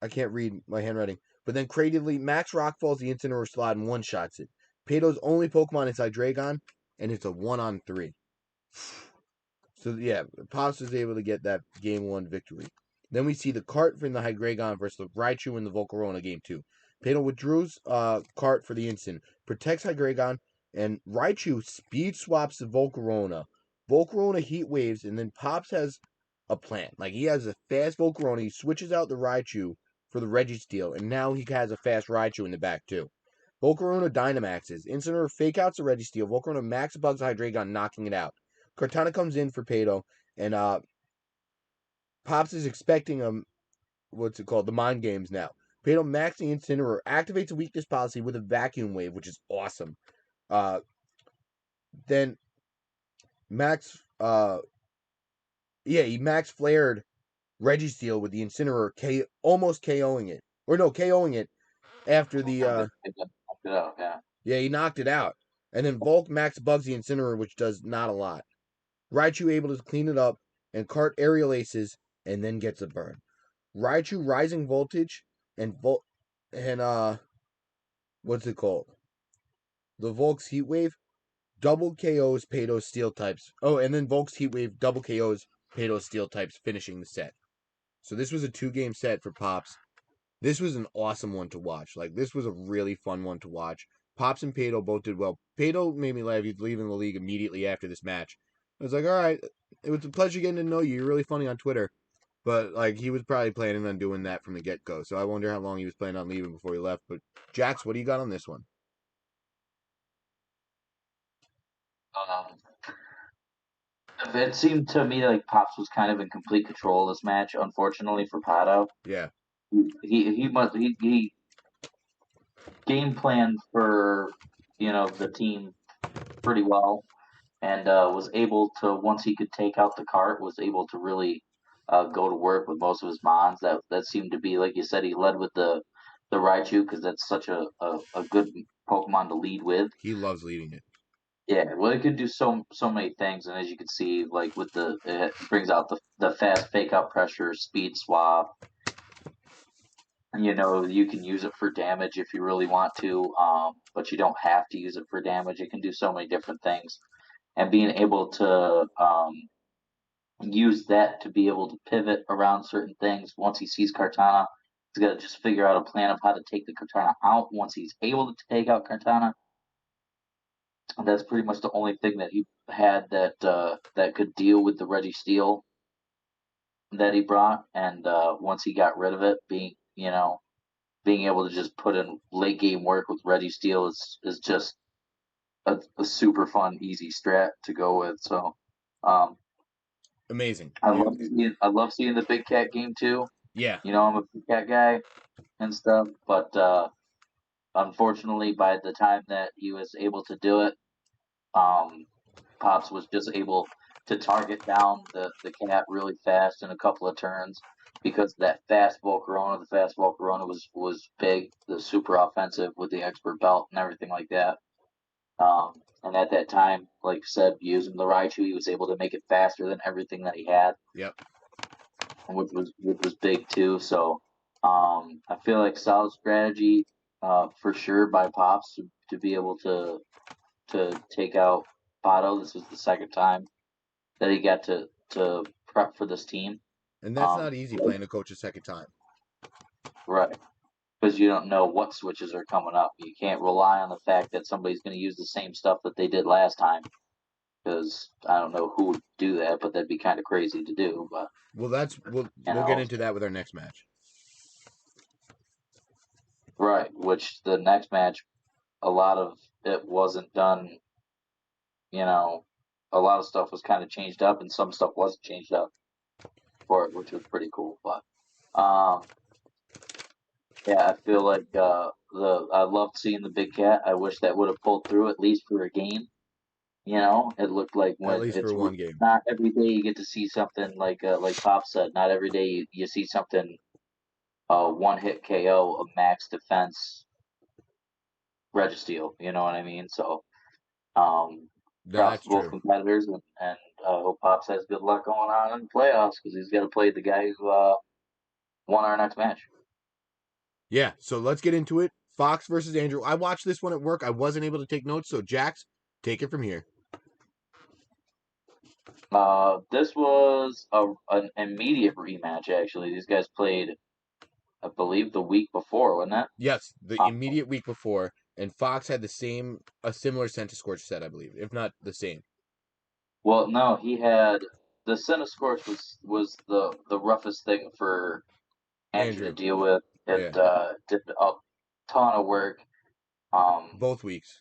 I can't read my handwriting. But then Cradley max Rockfalls the Incineroar slide and one shots it. Pato's only Pokemon is Hydreigon, and it's a 1-on-3. So yeah, Pops was able to get that game 1 victory. Then we see the Cart from the Hydreigon versus the Raichu in the Volcarona game 2. Pato withdraws Cart for the instant, protects Hydreigon, and Raichu speed swaps the Volcarona. Volcarona heat waves, and then Pops has a plan. Like he has a fast Volcarona, he switches out the Raichu for the Registeel, and now he has a fast Raichu in the back too. Volcarona Dynamaxes. Incineroar fake outs the Registeel. Volcarona max bugs Hydreigon, knocking it out. Cortana comes in for Pato, and Pops is expecting what's it called? The mind games now. Pato max the Incineroar, activates a weakness policy with a vacuum wave, which is awesome. Then Max he max flared Registeel with the Incineroar, almost KOing it. Or no, KOing it after the he knocked it out. And then Volk max bugs the Incineroar, which does not a lot. Raichu able to clean it up, and Cart aerial aces, and then gets a burn. Raichu rising voltage, and what's it called? The Volk's Heat Wave double KOs Pato's Steel types. Oh, and then Volk's Heat Wave double KOs Pato's Steel types, finishing the set. So this was a 2-game set for Pops. This was an awesome one to watch. Like this was a really fun one to watch. Pops and Pato both did well. Pato made me laugh. He's leaving the league immediately after this match. I was like, all right, it was a pleasure getting to know you. You're really funny on Twitter. But like he was probably planning on doing that from the get go. So I wonder how long he was planning on leaving before he left. But Jax, what do you got on this one? um, it seemed to me like Pops was kind of in complete control of this match. Unfortunately for Pato, Yeah, he game planned for the team pretty well, and was able to, once he could take out the cart, was able to really go to work with most of his mons. That seemed to be, like you said, he led with the Raichu because that's such a good Pokemon to lead with. he loves leading it. Yeah, well, it can do so many things, and as you can see, like with it brings out the fast fake out pressure, speed swap. You can use it for damage if you really want to, but you don't have to use it for damage. It can do so many different things, and being able to use that to be able to pivot around certain things. Once he sees Kartana, he's got to just figure out a plan of how to take the Kartana out. Once he's able to take out Kartana, that's pretty much the only thing that he had that could deal with the Registeel. that he brought, and once he got rid of it, being able to just put in late game work with Ready Steel is just a super fun, easy strat to go with. So, um, Amazing. I love seeing the Big Cat game too. Yeah. I'm a Big Cat guy and stuff, but unfortunately, by the time that he was able to do it, um, Pops was just able to target down the cat really fast in a couple of turns because that fastball Corona, the fastball Corona was big, the super offensive with the expert belt and everything like that. And at that time, like I said, using the Raichu, he was able to make it faster than everything that he had, Yep. which was big too. So I feel like solid strategy for sure by Pops to be able to take out Pato. This was the second time that he got to prep for this team. And that's Um, not easy playing a coach a second time. right, because you don't know what switches are coming up. You can't rely on the fact that somebody's going to use the same stuff that they did last time. Because I don't know who would do that, but that'd be kind of crazy to do. But Well, that's you we'll get know, into that with our next match. right? Which the next match, a lot of it wasn't done. You know, a lot of stuff was kind of changed up, and some stuff wasn't changed up for it, which was pretty cool. But yeah, I feel like I loved seeing the big cat. I wish that would have pulled through at least for a game. It looked like At when least for it's one game. not every day you get to see something like Pop said. Not every day you see something one hit KO, a max defense Registeel. You know what I mean? So props That's to both true. competitors, and hope Pops has good luck going on in the playoffs because he's got to play the guy who won our next match. Yeah, so let's get into it. Fox versus Andrew. I watched this one at work. I wasn't able to take notes, so Jax, take it from here. This was an immediate rematch. Actually, these guys played, I believe, the week before, wasn't it? Yes, the Uh, immediate week before, and Fox had a similar center scorch set, I believe, if not the same. well, no, he had the Cinescorch was the roughest thing for Andrew to Andrew. deal with. It Yeah, did a ton of work. Um, both weeks.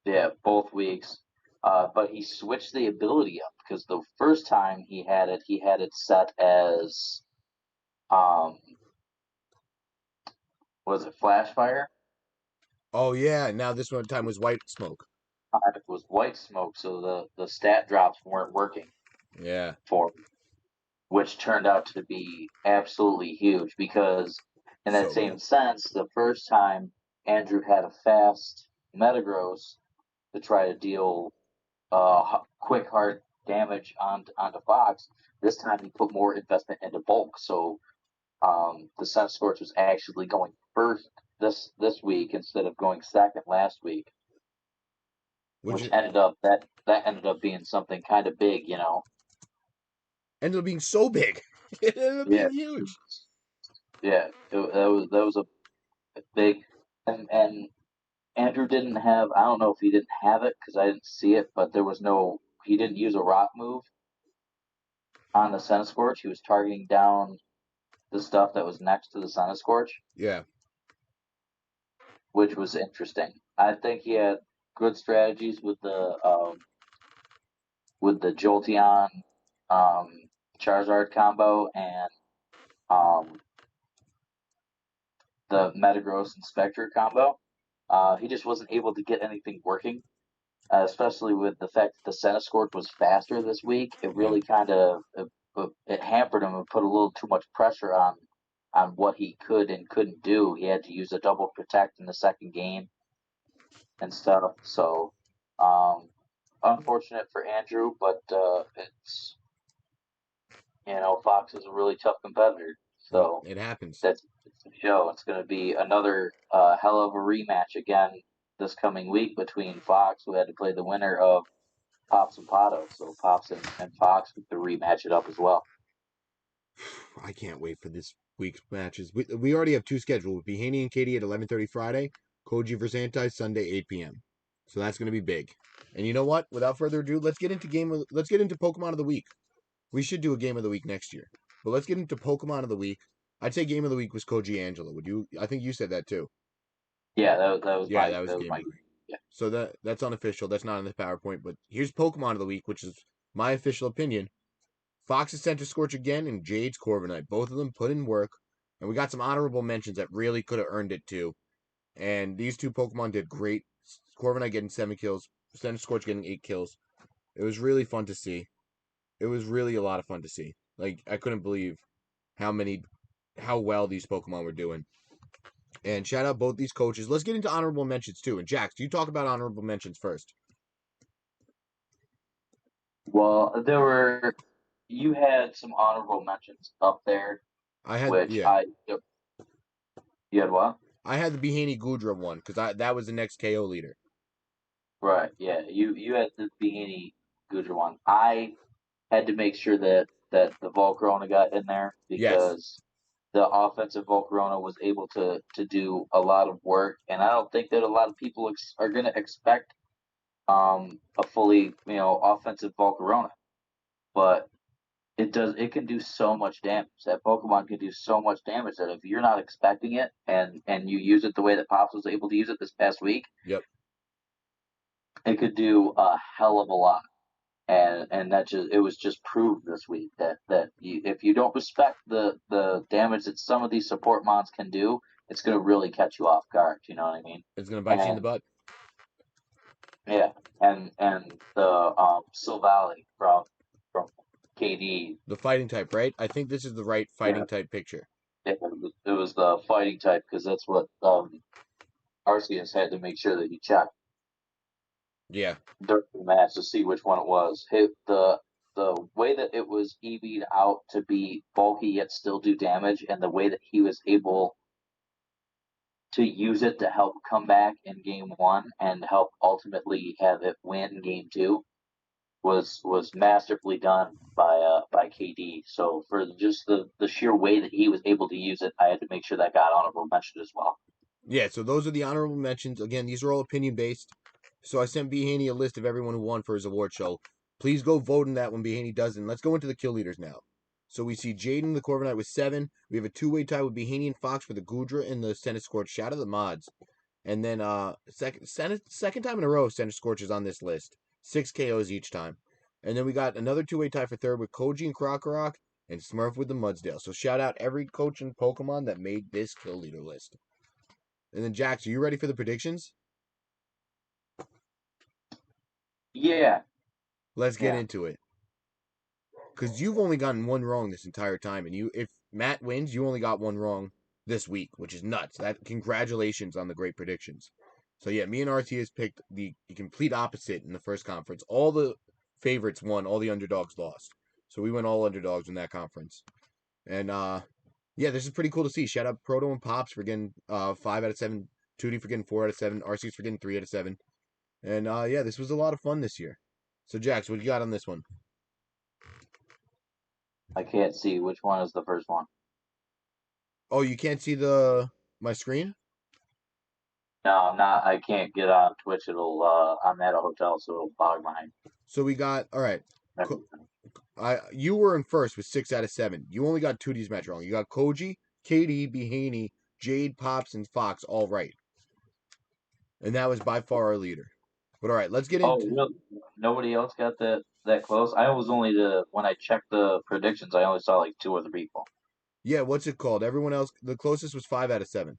yeah, both weeks. But he switched the ability up because the first time he had it set as um, was it Flash Fire? Oh yeah, now this one time was white smoke. It was White Smoke, so the stat drops weren't working Yeah, for him, which turned out to be absolutely huge because in that so same big. sense, the first time Andrew had a fast Metagross to try to deal quick, hard damage onto Fox. This time he put more investment into bulk, so the Sun Scorch was actually going first this week instead of going second last week, Which which that ended up being something kind of big, ended up being so big. It ended up Yeah, being huge. yeah, that was a big, and Andrew didn't have. I don't know if he didn't have it because I didn't see it, but there was no. He didn't use a rock move on the Scorch. He was targeting down the stuff that was next to the Scorch, Yeah, which was interesting. I think he had good strategies with the Jolteon um, Charizard combo and um, the Metagross and Spectre combo. He just wasn't able to get anything working, especially with the fact that the Centiskorch was faster this week. It yeah. really kind of it hampered him and put a little too much pressure on what he could and couldn't do. He had to use a double protect in the second game and stuff. So, um, unfortunate for Andrew, but it's Fox is a really tough competitor. Yep, So it happens. it's the show. It's going to be another hell of a rematch again this coming week between Fox, who had to play the winner of Pops and Pato. So Pops and Fox get to rematch it up as well. I can't wait for this week's matches. We already have two scheduled with Behanny and Katie at 11:30 Friday, Koji versus Anti Sunday 8 p.m. So that's going to be big. And you know what? Without further ado, let's get into Pokemon of the Week. We should do a game of the week next year. But let's get into Pokemon of the week. I'd say game of the week was Koji Angela. Would you? I think you said that too. Yeah, that was Yeah, that was game my of the week. yeah. So that's unofficial. That's not in the PowerPoint. But here's Pokemon of the week, which is my official opinion. Fox's Center Scorch again and Jade's Corviknight. Both of them put in work. And we got some honorable mentions that really could have earned it too. And these two Pokemon did great. Corviknight getting 7 kills. Center Scorch getting 8 kills. It was really fun to see. It was really a lot of fun to see. Like, I couldn't believe how well these Pokemon were doing. And shout out both these coaches. Let's get into honorable mentions too. And Jax, do you talk about honorable mentions first? Well, you had some honorable mentions up there, I had which yeah. you had what? I had the Behanny Gudra one because that was the next KO leader. Right, yeah. You had the Beanie Gujar one. I had to make sure that the Volcarona got in there Yes, because the offensive Volcarona was able to do a lot of work, and I don't think that a lot of people are going to expect a fully offensive Volcarona, but it can do so much damage. That Pokemon can do so much damage that if you're not expecting it and you use it the way that Pops was able to use it this past week, yep. it could do a hell of a lot. And it was just proved this week that if you don't respect the damage that some of these support mons can do, it's going to really catch you off guard. You know what I mean? It's gonna bite you in the And butt. yeah, and the Silvally from KD, The fighting type, right? I think this is the right yeah, fighting type picture. it was the fighting type because that's what Arceus had to make sure that he checked Yeah, during the match to see which one it was. The way that it was EV'd out to be bulky yet still do damage, and the way that he was able to use it to help come back in game one and help ultimately have it win game two was masterfully done by KD. So for just the sheer way that he was able to use it, I had to make sure that got honorable mention as well. yeah. So those are the honorable mentions. Again, these are all opinion based. So I sent B. Haney a list of everyone who won for his award show. Please go vote in that when B. Haney does. And let's go into the kill leaders now. So we see Jaden the Corviknight with 7. We have a two-way tie with B. Haney and Fox for the Gudra and the Senate Scorch. Shout out the mods. And then second time in a row, Senate Scorch is on this list. 6 KOs each time. And then we got another two-way tie for third with Koji and Krokorok and Smurf with the Mudsdale. So shout out every coach in Pokemon that made this kill leader list. And then Jax, are you ready for the predictions? Yeah, Let's get yeah. into it. Because you've only gotten one wrong this entire time, and if Matt wins, you only got one wrong this week, which is nuts. That congratulations on the great predictions. So yeah, me and RTS picked the complete opposite in the first conference. All the favorites won, all the underdogs lost. So we went all underdogs in that conference. And yeah, this is pretty cool to see. Shout out Proto and Pops for getting 5 out of 7, Tootie for getting 4 out of 7, RC's for getting 3 out of 7. And yeah, this was a lot of fun this year. So Jax, what you got on this one? I can't see which one is the first one. Oh, you can't see my screen? No, I'm not. I can't get on Twitch. I'm at a hotel, so it'll bog mine. So we got all right. You were in first with 6 out of 7. You only got Tootie's match wrong. You got Koji, KD, Behaney, Jade, Pops, and Fox all right, and that was by far our leader. But all right, let's get Oh, into. really? Nobody else got that close? I was only when I checked the predictions, I only saw like 2 other people. Yeah, what's it called? Everyone else, the closest was 5 out of 7.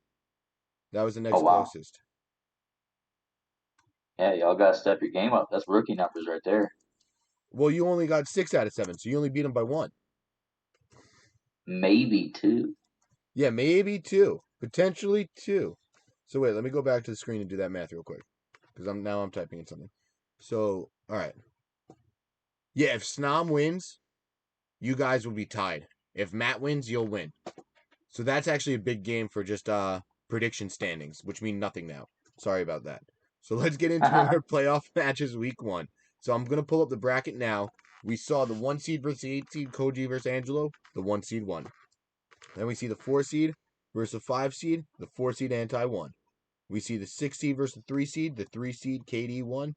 That was the Oh next wow. closest. Yeah, y'all gotta step your game up. That's rookie numbers right there. Well, you only got 6 out of 7, so you only beat him by one. Maybe 2. Yeah, maybe 2, potentially 2. So wait, let me go back to the screen and do that math real quick, because I'm typing in something. So all right, yeah, if Snom wins, you guys will be tied. If Matt wins, you'll win. So that's actually a big game for just prediction standings, which mean nothing now. Sorry about that. So let's get into our playoff matches week 1. So I'm gonna pull up the bracket now. We saw the 1 seed versus the 8 seed, Koji versus Angelo. The 1 seed won. Then we see the 4 seed versus the 5 seed. The 4 seed anti won. We see the 6 seed versus the 3 seed. The 3 seed KD won.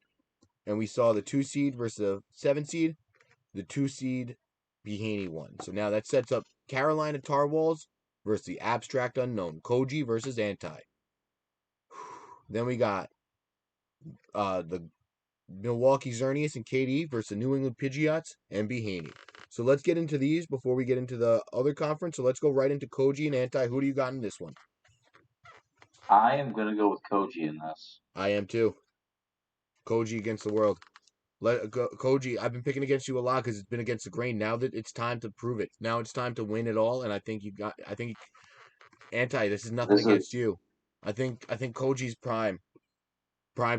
And we saw the 2 seed versus the 7 seed. The 2 seed Behaney won. So now that sets up Carolina Tar Walls versus the Abstract Unknown. Koji versus Anti. Then we got the Milwaukee Xerneas and KD versus the New England Pidgeots and Behanny. So let's get into these before we get into the other conference. So let's go right into Koji and Anti. Who do you got in this one? I am going to go with Koji in this. I am too. Koji against the world. Koji, I've been picking against you a lot because it's been against the grain. Now that it's time to prove it. Now it's time to win it all. And I think Anti. This is nothing This is against you. I think Koji's prime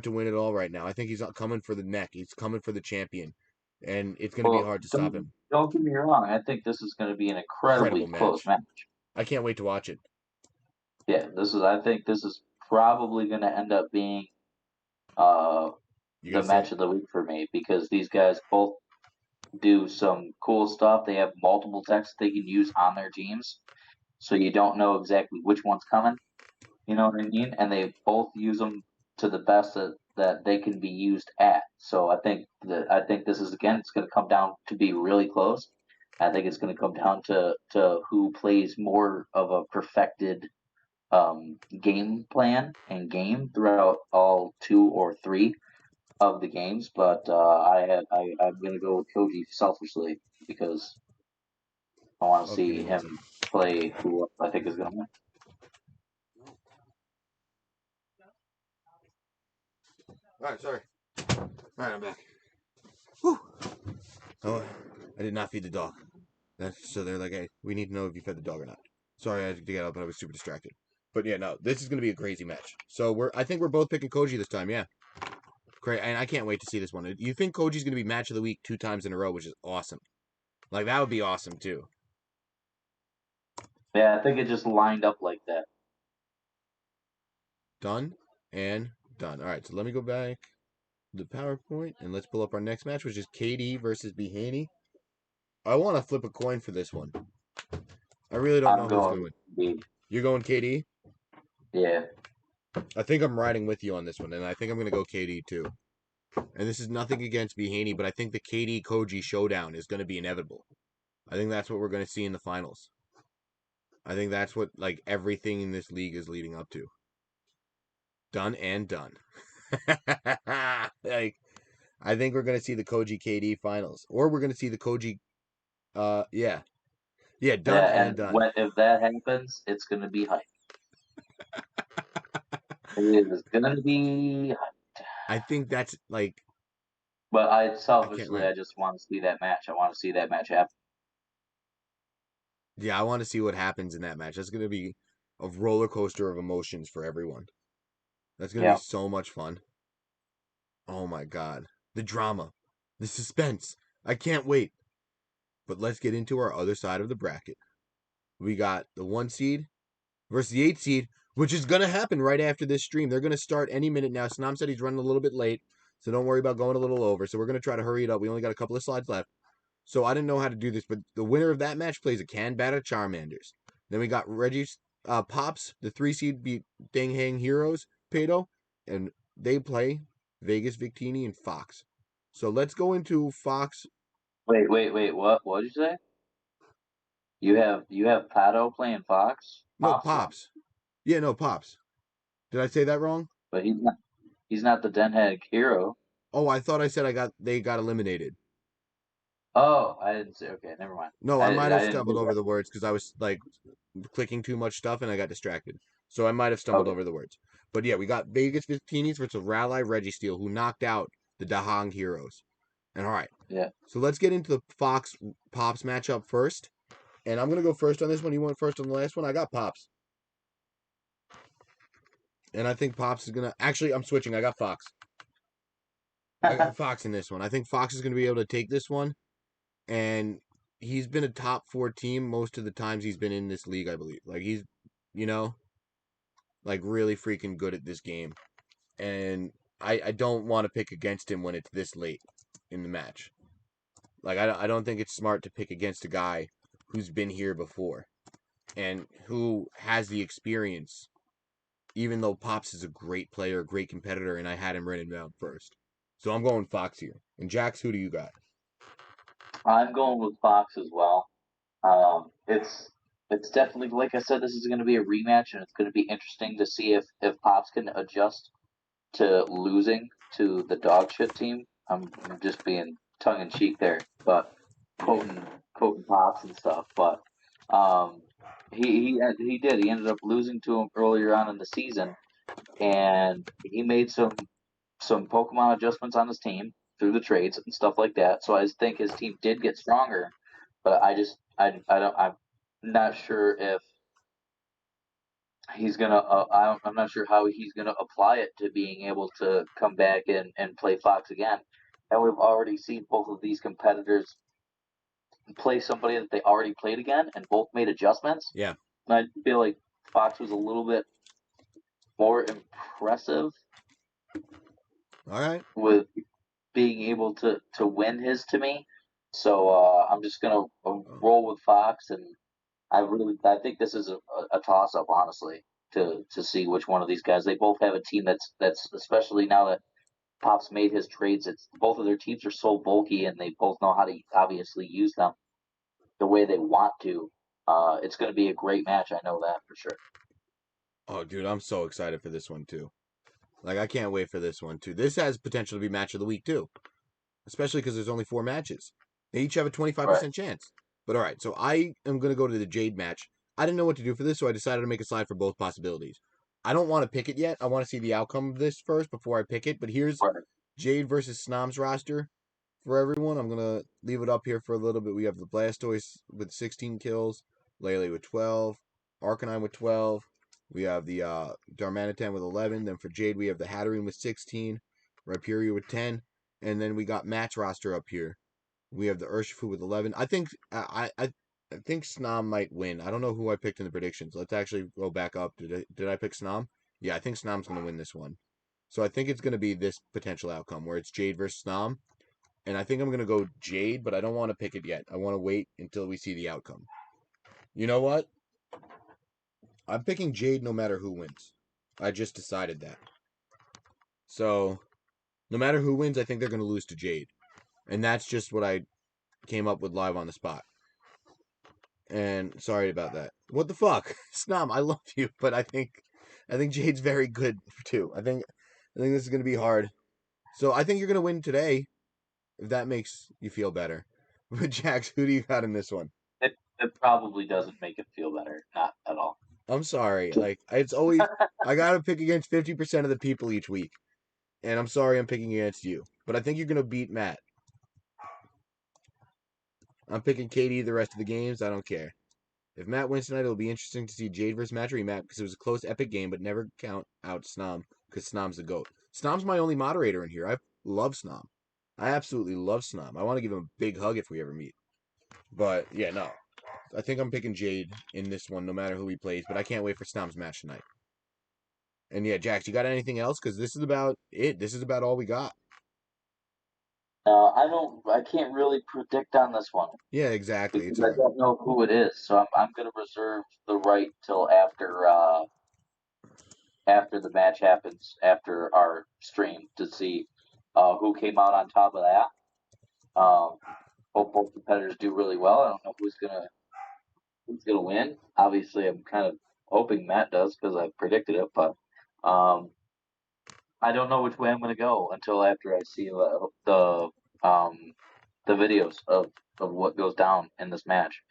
to win it all right now. I think he's coming for the neck. He's coming for the champion, and it's going to be well. hard to stop him. Don't get me wrong. I think this is going to be an incredibly Incredible close match. match. I can't wait to watch it. Yeah, I think this is probably going to end up being the match of the week for me because these guys both do some cool stuff. They have multiple techs they can use on their teams, so you don't know exactly which one's coming. You know what I mean? And they both use them to the best that they can be used at. So I think this is again, it's going to come down to be really close. I think it's going to come down to who plays more of a perfected game plan and game throughout all 2 or 3 of the games. But I'm going to go with Koji selfishly because I want to see him play who I think is going to win. All right, sorry. All right, I'm back. Whew. Oh, I did not feed the dog. So they're like, hey, we need to know if you fed the dog or not. Sorry, I had to get up, but I was super distracted. But yeah, no, this is going to be a crazy match. So I think we're both picking Koji this time, yeah. Great, and I can't wait to see this one. You think Koji's going to be match of the week 2 times in a row, which is awesome. Like, that would be awesome, too. Yeah, I think it just lined up like that. Done and done. All right, so let me go back to the PowerPoint, and let's pull up our next match, which is KD versus Behanny. I want to flip a coin for this one. I really don't know I'm who's going to going win. B. You're going KD? Yeah. I think I'm riding with you on this one, and I think I'm going to go KD, too. And this is nothing against Behanny, but I think the KD Koji showdown is going to be inevitable. I think that's what we're going to see in the finals. I think that's what like everything in this league is leading up to. Done and done. Like I think we're going to see the Koji KD finals, or we're going to see the Koji. Yeah, done Yeah, and and done. if that happens, it's going to be hype. It is going to be hype. I think that's like But I I can't selfishly, wait. I just want to see that match. I want to see that match happen. Yeah, I want to see what happens in that match. That's going to be a roller coaster of emotions for everyone. That's going to be Yeah. so much fun. Oh my god. The drama. The suspense. I can't wait. But let's get into our other side of the bracket. We got the 1 seed versus the 8 seed, which is going to happen right after this stream. They're going to start any minute now. Sanam said he's running a little bit late, so don't worry about going a little over. So we're going to try to hurry it up. We only got a couple of slides left. So I didn't know how to do this, but the winner of that match plays a Canbat of Charmanders. Then we got Reggie's Pops, the 3 seed beat Dang Hang Heroes, Pato, and they play Vegas Victini and Fox. So let's go into Fox. Wait. What did you say? You have Pato playing Fox. No, Pops won, Pops. Yeah, no, Pops. Did I say that wrong? but he's not. He's not the Denhead hero. Oh, I thought I said they got eliminated. Oh, I didn't say. Okay, never mind. No, I I might have didn't hear stumbled over that. the words because I was like clicking too much stuff and I got distracted. So I might have stumbled Okay. over the words. But yeah, we got Vegas Victinis versus Rally Registeel, who knocked out the Dahang Heroes. And all right, Yeah. so let's get into the Fox Pops matchup first. And I'm gonna go first on this one. You went first on the last one. I got Pops, and I think Pops is gonna. Actually, I'm switching. I got Fox. I got Fox in this one. I think Fox is gonna be able to take this one, and he's been a top 4 team most of the times he's been in this league. I believe. Like he's, you know, like really freaking good at this game, and I don't want to pick against him when it's this late in the match. Like I don't think it's smart to pick against a guy who's been here before and who has the experience. Even though Pops is a great player, a great competitor, and I had him written down first. So I'm going Fox here. And Jax, who do you got? I'm going with Fox as well. It's definitely, like I said, this is going to be a rematch, and it's going to be interesting to see if Pops can adjust to losing to the dog shit team. I'm just being tongue in cheek there, but Yeah. quoting Pops and stuff. But um, he did. He ended up losing to him earlier on in the season, and he made some Pokemon adjustments on his team through the trades and stuff like that. So I think his team did get stronger, but I don't I'm not sure if he's gonna I'm not sure how he's gonna apply it to being able to come back and play Fox again. And we've already seen both of these competitors play somebody that they already played again, and both made adjustments. Yeah. And I feel like Fox was a little bit more impressive All right. with being able to win his to me. So I'm just gonna Oh, roll with Fox, and I think this is a toss up, honestly, to see which one of these guys. They both have a team that's especially now that Pop's made his trades. It's both of their teams are so bulky, and they both know how to obviously use them the way they want to. It's going to be a great match. I know that for sure. oh, dude, I'm so excited for this one too. Like, I can't wait for this one too. This has potential to be match of the week too, especially because there's only 4 matches. They each have a Right, 25% chance. But all right, so I am gonna go to the Jade match. I didn't know what to do for this, so I decided to make a slide for both possibilities. I don't want to pick it yet. I want to see the outcome of this first before I pick it. But here's right. Jade versus Snom's roster for everyone. I'm gonna leave it up here for a little bit. We have the Blastoise with 16 kills, Lele with 12, Arcanine with 12. We have the Darmanitan with 11. Then for Jade, we have the Hatterene with 16, Rhyperior with 10, and then we got Matt's roster up here. We have the Urshifu with 11. I think Snom might win. I don't know who I picked in the predictions. Let's actually go back up. Did I pick Snom? Yeah, I think Snom's gonna win this one. So I think it's gonna be this potential outcome where it's Jade versus Snom, and I think I'm gonna go Jade, but I don't want to pick it yet. I want to wait until we see the outcome. You know what? I'm picking Jade no matter who wins. I just decided that. So no matter who wins, I think they're gonna lose to Jade, and that's just what I came up with live on the spot. And sorry about that. What the fuck, Snom? I love you, but I think Jade's very good too. I think this is gonna be hard. So I think you're gonna win today, if that makes you feel better. But Jax, who do you got in this one? It probably doesn't make it feel better, not at all. I'm sorry. Like it's always I gotta pick against 50% of the people each week, and I'm sorry I'm picking against you. But I think you're gonna beat Matt. I'm picking Katie the rest of the games. I don't care. If Matt wins tonight, it'll be interesting to see Jade versus Matchery Matt because it was a close, epic game, but never count out Snom because Snom's the GOAT. Snom's my only moderator in here. I love Snom. I absolutely love Snom. I want to give him a big hug if we ever meet. But yeah, no. I think I'm picking Jade in this one, no matter who he plays, but I can't wait for Snom's match tonight. And yeah, Jax, you got anything else? Because this is about it. This is about all we got. I can't really predict on this one Yeah, exactly. because It's I a don't know who it is. So I'm going to reserve the right till after the match happens, after our stream, to see who came out on top of that. Hope both competitors do really well. I don't know who's gonna win. Obviously, I'm kind of hoping Matt does because I predicted it, but um, I don't know which way I'm gonna go until after I see um, the videos of what goes down in this match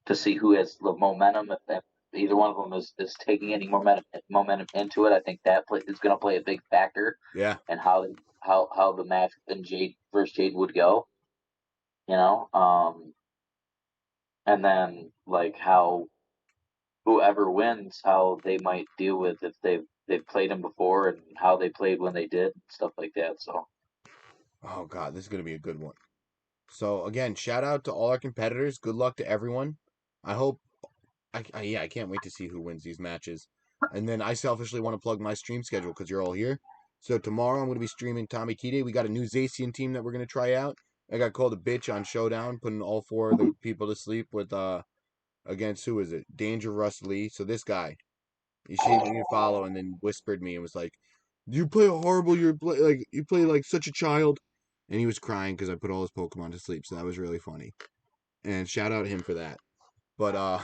to see who has the momentum. If either one of them is taking any momentum into it, I think that is going to play a big factor yeah. in how the match in Jade versus Jade would go. You know, and then like how whoever wins, how they might deal with if they've played him before and how they played when they did stuff like that. So Oh god, this is gonna be a good one. So again, shout out to all our competitors. Good luck to everyone. I hope yeah, I can't wait to see who wins these matches. And then I selfishly want to plug my stream schedule because you're all here. So tomorrow I'm going to be streaming Tommy Tide. We got a new Zacian team that we're going to try out. I got called a bitch on Showdown, putting all 4 of the people to sleep with against who is it? Danger Russ Lee. So this guy, he shaved me a follow and then whispered me and was like, "You play horrible. You play like such a child." And he was crying because I put all his Pokemon to sleep. So that was really funny. And shout out him for that. But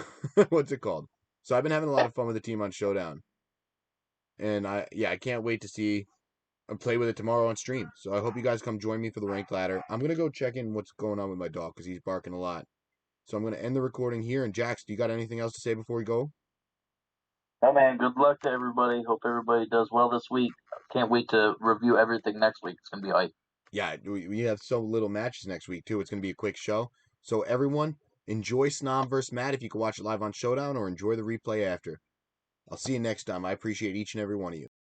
what's it called? So I've been having a lot of fun with the team on Showdown, and I can't wait to see and play with it tomorrow on stream. So I hope you guys come join me for the ranked ladder. I'm gonna go check in what's going on with my dog because he's barking a lot. So I'm gonna end the recording here. And Jax, do you got anything else to say before we go? Oh man, good luck to everybody. Hope everybody does well this week. Can't wait to review everything next week. It's gonna be hype. Yeah, we have so little matches next week too. It's gonna be a quick show. So everyone, enjoy Snom versus Matt if you can watch it live on Showdown, or enjoy the replay after. I'll see you next time. I appreciate each and every one of you.